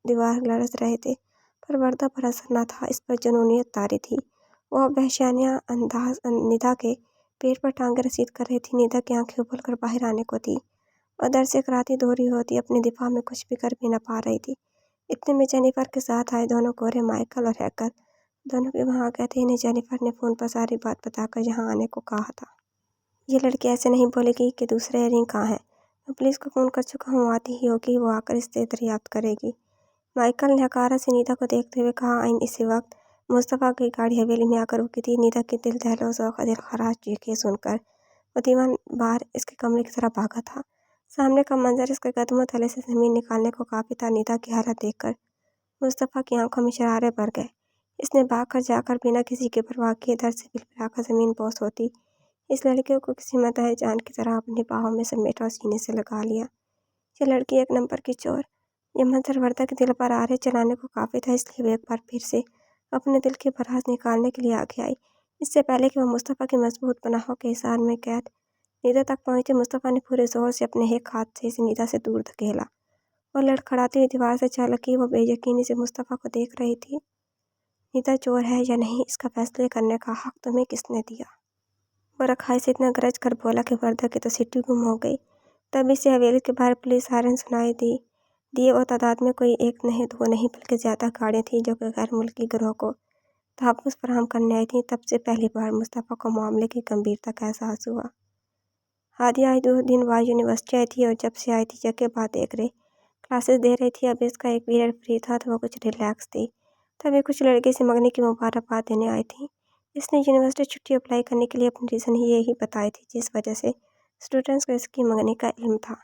दीवार लरज़ रहे थे, पर वर्दा पर असर न था। इस पर जुनूनियत तारी थी। वो वहशियाना अंदाज निदा के पेट पर टांगे रसीद कर रही थी। निदा की आंखें उबल कर बाहर आने को थी और दर से कराती दोहरी होती अपने दिफा में कुछ भी कर भी न पा रही थी। इतने में जेनिफर के साथ आए दोनों गोरे, माइकल और हैकर, दोनों भी वहाँ आ गए थे। इन्हें जेनिफर ने फ़ोन पर सारी बात बताकर यहाँ आने को कहा था। ये लड़की ऐसे नहीं बोलेगी कि दूसरे इयररिंग कहाँ है। मैं पुलिस को फ़ोन कर चुका हूँ, आती ही होगी, वो आकर इसे दरियाफ्त करेगी। माइकल ने हकारा से निदा को देखते हुए कहा। इसी वक्त मुस्तफ़ा की गाड़ी हवेली में आकर रुकी थी। निदा की दिल दहलों और दिल खराश चीखें सुनकर वो दीवान बाहर इसके कमरे की तरफ भागा था। सामने का मंजर इसके कदमों तले से ज़मीन निकालने को काफ़ी था। निदा की हालत देखकर मुस्तफ़ा की आंखों में शरारे भर गए। इसने भाग कर जाकर बिना किसी की परवाह किए दर से बिलबिलाकर ज़मीन बोस होती इस लड़के को किसी मदाए जान की तरह अपनी बाहों में समेटा और सीने से लगा लिया। ये लड़की एक नंबर की चोर। ये मंजर वर्दा के दिल पर आरे चलाने को काफ़ी था, इसलिए वो एक बार फिर से अपने दिल की भड़ास निकालने के लिए आगे आई। इससे पहले कि वह मुस्तफ़ा की मजबूत पनाहों के हिसार में कैद निदा तक पहुंचे, मुस्तफ़ा ने पूरे जोर से अपने एक हाथ से इसे निदा से दूर धकेला और लड़खड़ाती हुई दीवार से चालकी वो बेयकीनी से मुस्तफ़ा को देख रही थी। निदा चोर है या नहीं, इसका फैसले करने का हक तुम्हें किसने दिया? वो रखाई से इतना गरज कर बोला कि वर्दा की तो सिटी गुम हो गई। तभी से हवेली के बाहर पुलिस सायरन सुनाई दिए और तादाद में कोई एक नहीं, दो नहीं, बल्कि ज़्यादा गाड़ियाँ थीं जो कि गैर मुल्की गिरोह को तहफ़्फ़ुज़ फराहम करने आई थीं। तब से पहली बार मुस्तफ़ा को मामले की गंभीरता का एहसास हुआ। हादिया आज 2 दिन बाद यूनिवर्सिटी आई थी और जब से आई थी जगह बाद देख रही क्लासेस दे रही थी। अब इसका एक पीरियड फ्री था तो वो कुछ रिलैक्स थी। तभी कुछ लड़के से मंगनी की मुबारकबाद देने आई थी। इसने यूनिवर्सिटी छुट्टी अप्लाई करने के लिए अपनी रीज़न ही यही बताई थी, जिस वजह से स्टूडेंट्स को इसकी मंगनी का इल्म था।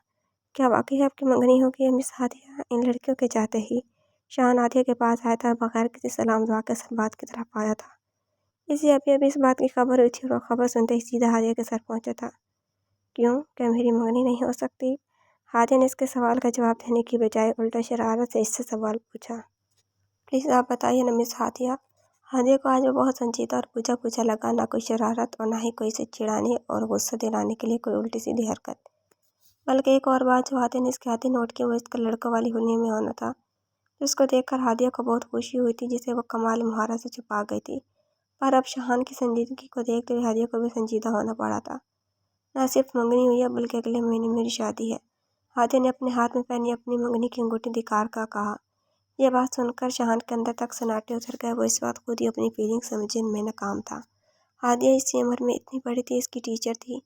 क्या वाकई आपकी मंगनी होगी मिस हादिया? इन लड़कियों के जाते ही शाह नादिया के पास आया था, बगैर किसी सलाम दुआ के सब बात की तरफ आया था। इसे अभी अभी इस बात की खबर हुई थी और खबर सुनते ही सीधा हादिया के सर पहुंचा था। क्यों? क्या मेरी मंगनी नहीं हो सकती? हादिया ने इसके सवाल का जवाब देने की बजाय उल्टा शरारत से इससे सवाल पूछा। प्लीज़ आप बताइए ना मिस हादिया। हादिया को आज वो बहुत संजीदा और पूछा पूछा लगा, ना कोई शरारत और ना ही कोई इसे चिढ़ाने और गुस्सा दिलाने के लिए कोई उल्टी सीधी हरकत। बल्कि एक और बात जो हादिया ने इसके आते नोट की, वो इसका लड़कों वाली हुलिया में होना था, जिसको देखकर हादिया को बहुत खुशी हुई थी, जिसे वो कमाल महारत से छुपा गई थी। पर अब शहान की संजीदगी को देखते हुए हादिया को भी संजीदा होना पड़ा था। न सिर्फ मंगनी हुई है बल्कि अगले महीने मेरी शादी है। हादिया ने अपने हाथ में पहनी अपनी मंगनी की अंगूठी दिखाकर कहा। यह बात सुनकर शहान के अंदर तक सन्नाटे उतर गए। वो इस बात खुद ही अपनी फीलिंग समझने में नाकाम था। हादिया इसी उम्र में इतनी बड़ी थी, इसकी टीचर थी,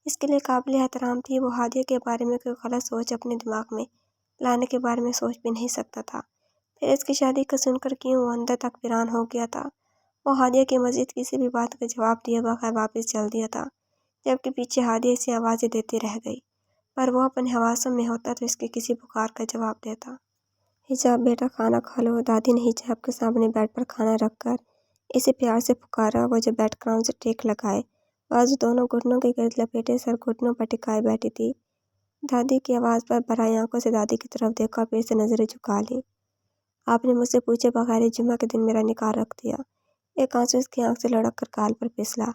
इसके लिए काबिल एहतराम थी। वो हादिया के बारे में कोई गलत सोच अपने दिमाग में लाने के बारे में सोच भी नहीं सकता था। फिर इसकी शादी का सुनकर क्यों वो अंदर तक वीरान हो गया था। वो हादिया की मजीद किसी भी बात का जवाब दिए बगैर वापस चल दिया था, जबकि पीछे हादिया इसे आवाज़ें देती रह गई। پر وہ اپنے حواسوں میں ہوتا تو اس کی کسی پکار کا جواب دیتا۔ حجاب بیٹا کھانا کھا لو۔ دادی نے حجاب کے سامنے بیڈ پر کھانا رکھ کر اسے پیار سے پکارا۔ وہ جو بیٹھ کر اسے ٹیک لگائے بازو دونوں گھٹنوں کے گرد لپیٹے سر گھٹنوں پر ٹکائے بیٹھی تھی۔ دادی کی آواز پر برائی آنکھوں سے دادی کی طرف دیکھا اور پھر سے نظریں جھکا لی۔ آپ نے مجھ سے پوچھے بغیر ہی جمعہ کے دن میرا نکاح رکھ دیا۔ ایک آنسو اس کی آنکھ سے لڑک کر گال پر پھسلا۔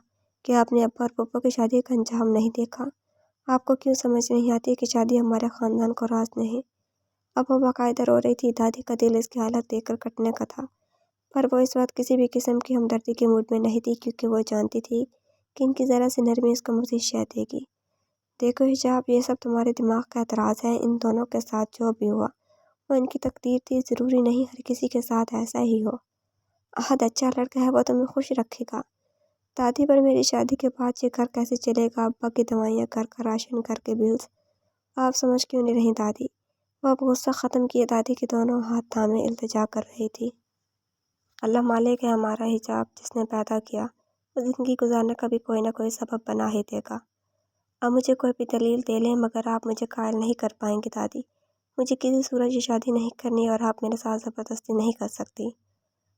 کہ آپ نے ابا اور پھپھو کی شادی کا انجام نہیں دیکھا؟ آپ کو کیوں سمجھ نہیں آتی کہ شادی ہمارے خاندان کو راز نہیں؟ اب وہ باقاعدہ رو رہی تھی۔ دادی کا دل اس کی حالت دیکھ کر کٹنے کا تھا، پر وہ اس وقت کسی بھی قسم کی ہمدردی کے موڈ میں نہیں تھی، کیونکہ وہ جانتی تھی کہ ان کی ذرا سی نرمی اس کو مزید شے دے گی۔ دیکھو حجاب، یہ سب تمہارے دماغ کا اعتراض ہے۔ ان دونوں کے ساتھ جو بھی ہوا وہ ان کی تقدیر تھی، ضروری نہیں ہر کسی کے ساتھ ایسا ہی ہو۔ احد اچھا لڑکا ہے، وہ تمہیں خوش رکھے گا۔ دادی، پر میری شادی کے بعد یہ گھر کیسے چلے گا؟ ابا کی دوائیاں، گھر کا راشن، گھر کے بلز۔ آپ سمجھ کیوں نہیں رہی دادی؟ وہ اب غصہ ختم کیے دادی کے دونوں ہاتھ تھامے التجا کر رہی تھی۔ اللہ مالک ہے ہمارا حجاب، جس نے پیدا کیا وہ زندگی گزارنے کا بھی کوئی نہ کوئی سبب بنا ہی دے گا۔ اب مجھے کوئی بھی دلیل دے لیں مگر آپ مجھے قائل نہیں کر پائیں گی دادی۔ مجھے کسی صورت یہ شادی نہیں کرنی اور آپ میرے ساتھ زبردستی نہیں کر سکتی۔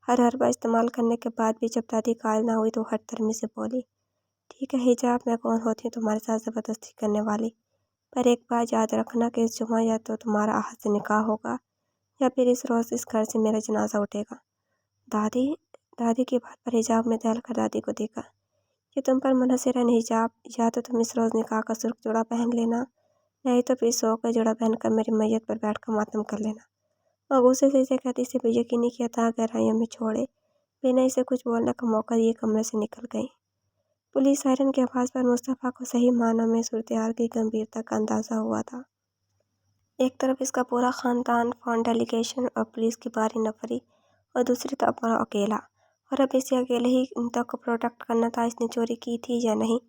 ہر حربہ استعمال کرنے کے بعد بھی جب دادی قائل نہ ہوئی تو ہٹ درمی سے بولی، ٹھیک ہے حجاب، میں کون ہوتی ہوں تمہارے ساتھ زبردستی کرنے والی؟ پر ایک بات یاد رکھنا کہ اس جمعہ یا تو تمہارا احد سے نکاح ہوگا یا پھر اس روز اس گھر سے میرا جنازہ اٹھے گا۔ دادی کی بات پر حجاب نے دہل کر دادی کو دیکھا۔ یہ تم پر منحصر ہے حجاب، یا تو تم اس روز نکاح کا سرخ جوڑا پہن لینا، نہیں تو پھر سو کا جوڑا پہن کر میری میت پر بیٹھ کر ماتم کر لینا۔ اور غصے سے اسے کہتی اسے بے یقینی کیا تھا گہرائیوں میں چھوڑے بنا اسے کچھ بولنے کا موقع دیے کمرے سے نکل گئی۔ پولیس سائرن کی آواز پر مصطفیٰ کو صحیح معنوں میں صورتحال کی گمبھیرتا کا اندازہ ہوا تھا۔ ایک طرف اس کا پورا خاندان، فون ڈیلیگیشن اور پولیس کی بھاری نفری، اور دوسری طرف وہ اکیلا، اور اب اسے اکیلے ہی ان تک کو پروٹیکٹ کرنا تھا۔ اس نے چوری کی تھی یا نہیں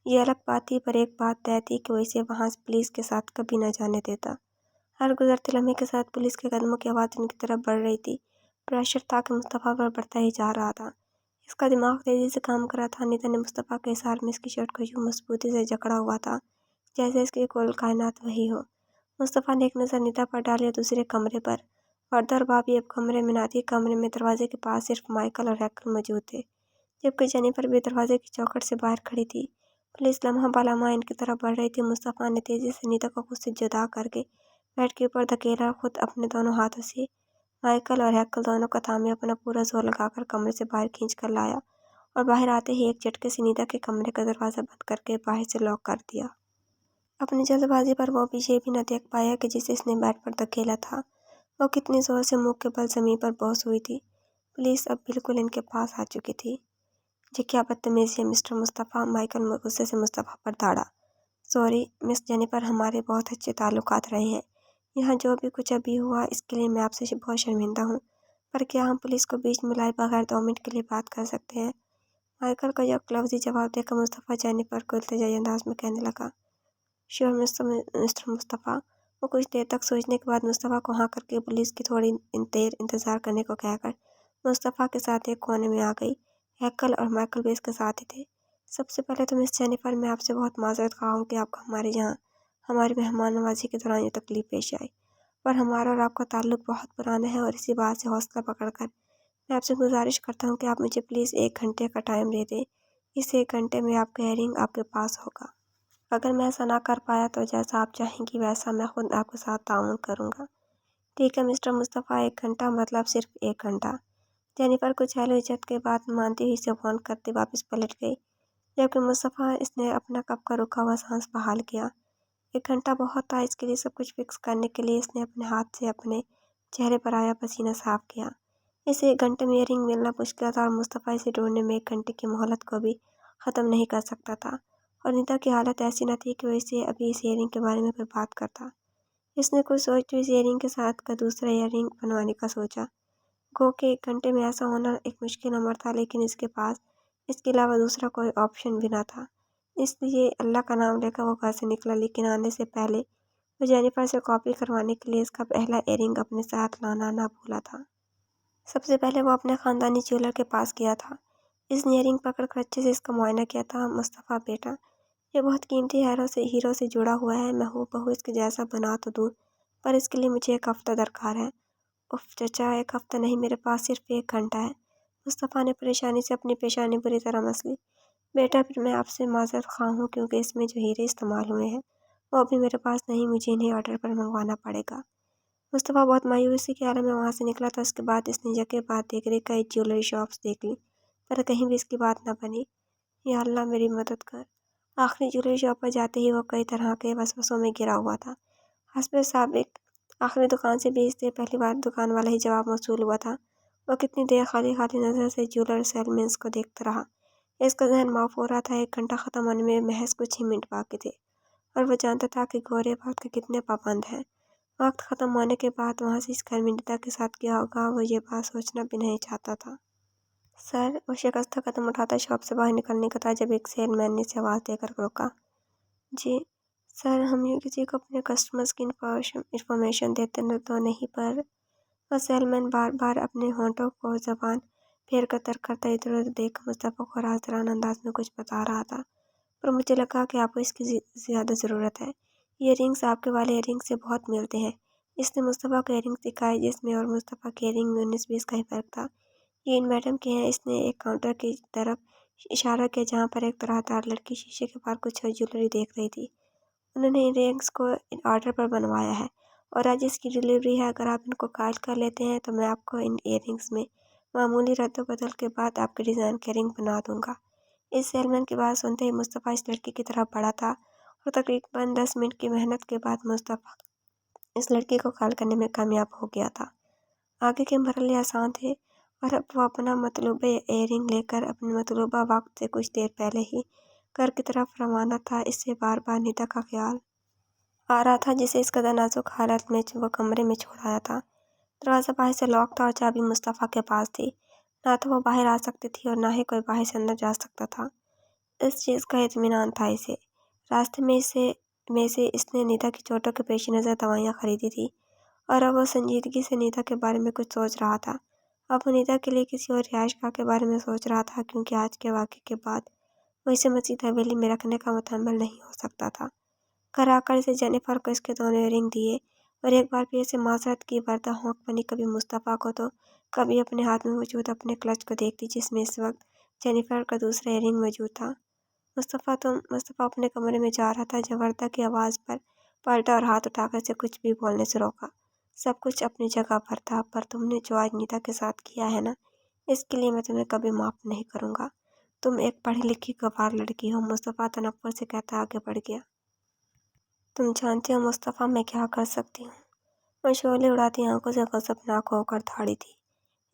یہ الگ بات تھی، پر ایک بات طے تھی کہ وہ اسے وہاں پولیس کے ساتھ کبھی نہ جانے دیتا۔ ہر گزرتے لمحے کے ساتھ پولیس کے قدموں کی آواز ان کی طرف بڑھ رہی تھی۔ پریشر تھا کہ مصطفیٰ پر بڑھتا ہی جا رہا تھا۔ اس کا دماغ تیزی سے کام کر رہا تھا۔ نیتا نے مصطفیٰ کے اظہار میں اس کی شرٹ کو یوں مضبوطی سے جکڑا ہوا تھا جیسے اس کی کل کائنات وہی ہو۔ مصطفیٰ نے ایک نظر نیتا پر ڈالی اور دوسرے کمرے پر، اور در بابی اب کمرے میں نہ تھی۔ کمرے میں دروازے کے پاس صرف مائیکل اور ہیکل موجود تھے، جبکہ جینیفر بھی دروازے کی چوکھٹ سے باہر کھڑی تھی۔ پولیس لمحہ بالامہ ان کی طرف بڑھ رہی تھی۔ مصطفیٰ نے تیزی سے نیتا کو خود سے جدا کر کے بیڈ کے اوپر دھکیلا اور خود اپنے دونوں ہاتھوں سے مائیکل اور ہیکل دونوں کو تھامے اپنا پورا زور لگا کر کمرے سے باہر کھینچ کر لایا، اور باہر آتے ہی ایک جھٹکے سے نیتا کے کمرے کا دروازہ بند کر کے باہر سے لاک کر دیا۔ اپنی جلد بازی پر وہ بھی یہ بھی نہ دیکھ پایا کہ جسے اس نے بیڈ پر دھکیلا تھا وہ کتنی زور سے منہ کے بل زمین پر بوس ہوئی تھی۔ پولیس اب بالکل ان کے پاس آ چکی تھی۔ یہ کیا بدتمیزی ہے مسٹر مصطفیٰ؟ مائیکل غصے سے مصطفیٰ پر دھاڑا۔ سوری مس جینیفر، ہمارے بہت اچھے تعلقات رہے ہیں۔ یہاں جو بھی کچھ ابھی ہوا اس کے لیے میں آپ سے بہت شرمندہ ہوں، پر کیا ہم پولیس کو بیچ میں لائے بغیر 2 منٹ کے لیے بات کر سکتے ہیں؟ مائیکل کو یک لفظی جواب دے کر مصطفیٰ جینیفر کو التجائی انداز میں کہنے لگا، شیور مسٹر مصطفیٰ۔ وہ کچھ دیر تک سوچنے کے بعد مصطفیٰ کو ہاں کر کے پولیس کی تھوڑی دیر انتظار کرنے کو کہہ کر مصطفیٰ کے ساتھ ایک کونے میں آ گئی۔ ہیکل اور مائیکل بھی اس کے ساتھ ہی تھے۔ سب سے پہلے تو مس جینیفر، میں آپ سے بہت معذرت خواہ ہوں کہ آپ کو ہمارے یہاں ہماری مہمان نوازی کے دوران یہ تکلیف پیش آئی، پر ہمارا اور آپ کا تعلق بہت پرانا ہے، اور اسی بات سے حوصلہ پکڑ کر میں آپ سے گزارش کرتا ہوں کہ آپ مجھے پلیز 1 گھنٹے کا ٹائم دے دیں۔ اس 1 گھنٹے میں آپ کا ہیئرنگ آپ کے پاس ہوگا۔ اگر میں ایسا نہ کر پایا تو جیسا آپ چاہیں گی ویسا میں خود آپ کے ساتھ تعاون کروں گا۔ ٹھیک ہے مسٹر مصطفیٰ، 1 گھنٹہ مطلب صرف 1 گھنٹہ۔ جینیفر کچھ ہیلو عزت کے بعد مانتی ہوئی اسے فون کرتے واپس پلٹ گئی، جبکہ مصطفیٰ اس نے اپنا کب کا رکا ہوا سانس بحال کیا۔ 1 گھنٹہ بہت تھا۔ اس کے لیے سب کچھ فکس کرنے کے لیے اس نے اپنے ہاتھ سے اپنے چہرے پر آیا پسینہ صاف کیا۔ اس 1 گھنٹے میں ایئرنگ ملنا مشکل تھا، اور مصطفیٰ اسے ڈھونڈنے میں 1 گھنٹے کی مہلت کو بھی ختم نہیں کر سکتا تھا، اور نیتا کی حالت ایسی نہ تھی کہ وہ اسے ابھی اس ایئرنگ کے بارے میں کوئی بات کرتا۔ اس نے کچھ سوچتے ہوئے اس ایئرنگ کے ساتھ کا دوسرا ایئرنگ بنوانے کا سوچا۔ گو کہ 1 گھنٹے میں ایسا ہونا ایک مشکل امر تھا، لیکن اس کے پاس اس کے علاوہ دوسرا کوئی آپشن بھی نہ تھا۔ اس لیے اللہ کا نام لے کر وہ گھر سے نکلا، لیکن آنے سے پہلے وہ جینیفر سے کاپی کروانے کے لیے اس کا پہلا ایئرنگ اپنے ساتھ لانا نہ بھولا تھا۔ سب سے پہلے وہ اپنے خاندانی جیولر کے پاس گیا تھا۔ اس نے ایئرنگ پکڑ کر اچھے سے اس کا معائنہ کیا تھا۔ مصطفیٰ بیٹا، یہ بہت قیمتی ہیرو سے جڑا ہوا ہے، میں بہو اس کے جیسا بنا تو دوں، پر اس کے لیے مجھے 1 ہفتہ درکار ہے۔ اف چچا، 1 ہفتہ نہیں، میرے پاس صرف 1 گھنٹہ ہے۔ مصطفیٰ نے پریشانی سے اپنی پیشانی بری طرح مس لی۔ بیٹا، پھر میں آپ سے معذرت خواہ ہوں، کیونکہ اس میں جو ہیرے استعمال ہوئے ہیں وہ ابھی میرے پاس نہیں، مجھے انہیں آرڈر پر منگوانا پڑے گا۔ مصطفیٰ بہت مایوسی کے عالم میں وہاں سے نکلا تھا۔ اس کے بعد اس نے جگہ بات دیکھ رہی کئی جیولری شاپس دیکھ لی، پر کہیں بھی اس کی بات نہ بنی۔ یا اللہ میری مدد کر۔ آخری جیولری شاپ پر جاتے ہی وہ کئی طرح کے وسوسوں میں گھرا ہوا تھا۔ حسب سابق آخری دکان سے 20 دیر پہلی بار دکان والا ہی جواب موصول ہوا تھا۔ وہ کتنی دیر خالی نظر سے جیولر سیلمینز کو دیکھتا رہا۔ اس کا ذہن معاف ہو رہا تھا، 1 گھنٹہ ختم ہونے میں محض کچھ ہی منٹ باقی تھے، اور وہ جانتا تھا کہ گورے وقت کے کتنے پابند ہیں۔ وقت ختم ہونے کے بعد وہاں سے اس گھر میں ندا کے ساتھ کیا ہوگا، وہ یہ بات سوچنا بھی نہیں چاہتا تھا۔ سر، وہ شکستہ قدم اٹھاتا شاپ سے باہر نکلنے کا تھا جب ایک سیل مین نے اسے آواز دے کر روکا۔ جی سر، ہم یوں کسی کو اپنے کسٹمرز کی انفارمیشن دیتے تو نہیں، پر وہ سیل مین بار بار اپنے ہونٹوں کو زبان پھیر کر ترک کرتا ادھر ادھر دیکھ کر مصطفیٰ کو رازدارانہ انداز میں کچھ بتا رہا تھا، پر مجھے لگا کہ آپ کو اس کی زیادہ ضرورت ہے۔ یہ ایئرنگز آپ کے والے ایئرنگز سے بہت ملتے ہیں۔ اس نے مصطفیٰ کو ایئرنگز دکھائے جس میں اور مصطفیٰ کے ایئرنگ میں 19-20 کا ہی فرق تھا۔ یہ ان میڈم کے ہیں۔ اس نے ایک کاؤنٹر کی طرف اشارہ کیا جہاں پر ایک طرح دار لڑکی شیشے کے پار کچھ جیولری دیکھ رہی تھی۔ انہوں نے ایئرنگز کو آرڈر پر بنوایا ہے اور آج اس کی ڈیلیوری ہے۔ اگر آپ ان کو قائل کر لیتے ہیں تو میں آپ کو ان ایئرنگز میں معمولی رد و بدل کے بعد آپ کے ڈیزائن کے رنگ بنا دوں گا۔ اس سیل مین کی بات سنتے ہی مصطفیٰ اس لڑکی کی طرف بڑھا تھا، اور تقریباً 10 منٹ کی محنت کے بعد مصطفیٰ اس لڑکی کو قائل کرنے میں کامیاب ہو گیا تھا۔ آگے کے مرحلے آسان تھے، اور اب وہ اپنا مطلوبہ ایئرنگ لے کر اپنے مطلوبہ وقت سے کچھ دیر پہلے ہی گھر کی طرف روانہ تھا۔ اس سے بار بار ندا کا خیال آ رہا تھا جسے اس قدر نازک حالت میں وہ کمرے میں چھوڑ آیا تھا۔ دروازہ باہر سے لاک تھا اور چابی مصطفیٰ کے پاس تھی۔ نہ تو وہ باہر آ سکتی تھی اور نہ ہی کوئی باہر سے اندر جا سکتا تھا۔ اس چیز کا اطمینان تھا اسے۔ راستے میں سے اس نے ندا کی چوٹوں کے پیش نظر دوائیاں خریدی تھی، اور اب وہ سنجیدگی سے ندا کے بارے میں کچھ سوچ رہا تھا۔ اب وہ ندا کے لیے کسی اور رہائش گاہ کے بارے میں سوچ رہا تھا، کیونکہ آج کے واقعے کے بعد وہ اسے مسجد حویلی میں رکھنے کا متحمل نہیں ہو سکتا تھا۔ گھر آ کر اسے جینیفر کو اس کے دونوں ایئرنگ دیے اور ایک بار پھر اسے معذرت کی وردہ ہونک بنی، کبھی مصطفیٰ کو تو کبھی اپنے ہاتھ میں موجود اپنے کلچ کو دیکھتی جس میں اس وقت جینیفر کا دوسرا ایئرنگ موجود تھا۔ مصطفیٰ اپنے کمرے میں جا رہا تھا جب وردہ کی آواز پر پلٹا اور ہاتھ اٹھا کر اسے کچھ بھی بولنے سے روکا۔ سب کچھ اپنی جگہ پر تھا، پر تم نے جو آج ندا کے ساتھ کیا ہے نا، اس کے لیے میں تمہیں کبھی معاف نہیں کروں گا۔ تم ایک پڑھی لکھی گنوار لڑکی ہو، مصطفیٰ تنفر سے کہتا آگے بڑھ گیا۔ تم جانتے ہو مصطفیٰ میں کیا کر سکتی ہوں؟ وہ شعلے اڑاتی آنکھوں سے غضبناک ہو کر دھاڑی تھی۔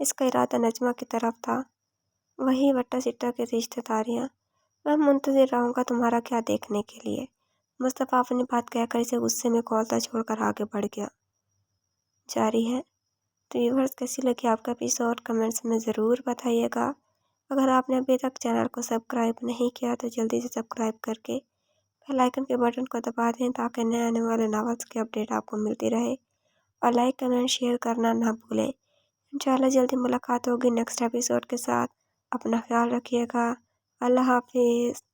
اس کا ارادہ نجمہ کی طرف تھا۔ وہی وٹا سٹا کی رشتہ داریاں۔ میں منتظر رہوں گا تمہارا کیا دیکھنے کے لیے۔ مصطفیٰ اپنی بات کہہ کر اسے غصے میں کھولتا چھوڑ کر آگے بڑھ گیا۔ جاری ہے۔ تو ویورز کیسی لگی آپ کا ایپیسوڈ کمنٹس میں ضرور بتائیے گا۔ اگر آپ نے ابھی تک چینل کو سبسکرائب نہیں کیا تو جلدی سے سبسکرائب کر کے بیل آئیکن کے بٹن کو دبا دیں تاکہ نئے آنے والے ناولز کی اپڈیٹ آپ کو ملتی رہے، اور لائک کمنٹ شیئر کرنا نہ بھولیں۔ انشاءاللہ جلدی ملاقات ہوگی نیکسٹ ایپیسوڈ کے ساتھ۔ اپنا خیال رکھیے گا۔ اللہ حافظ۔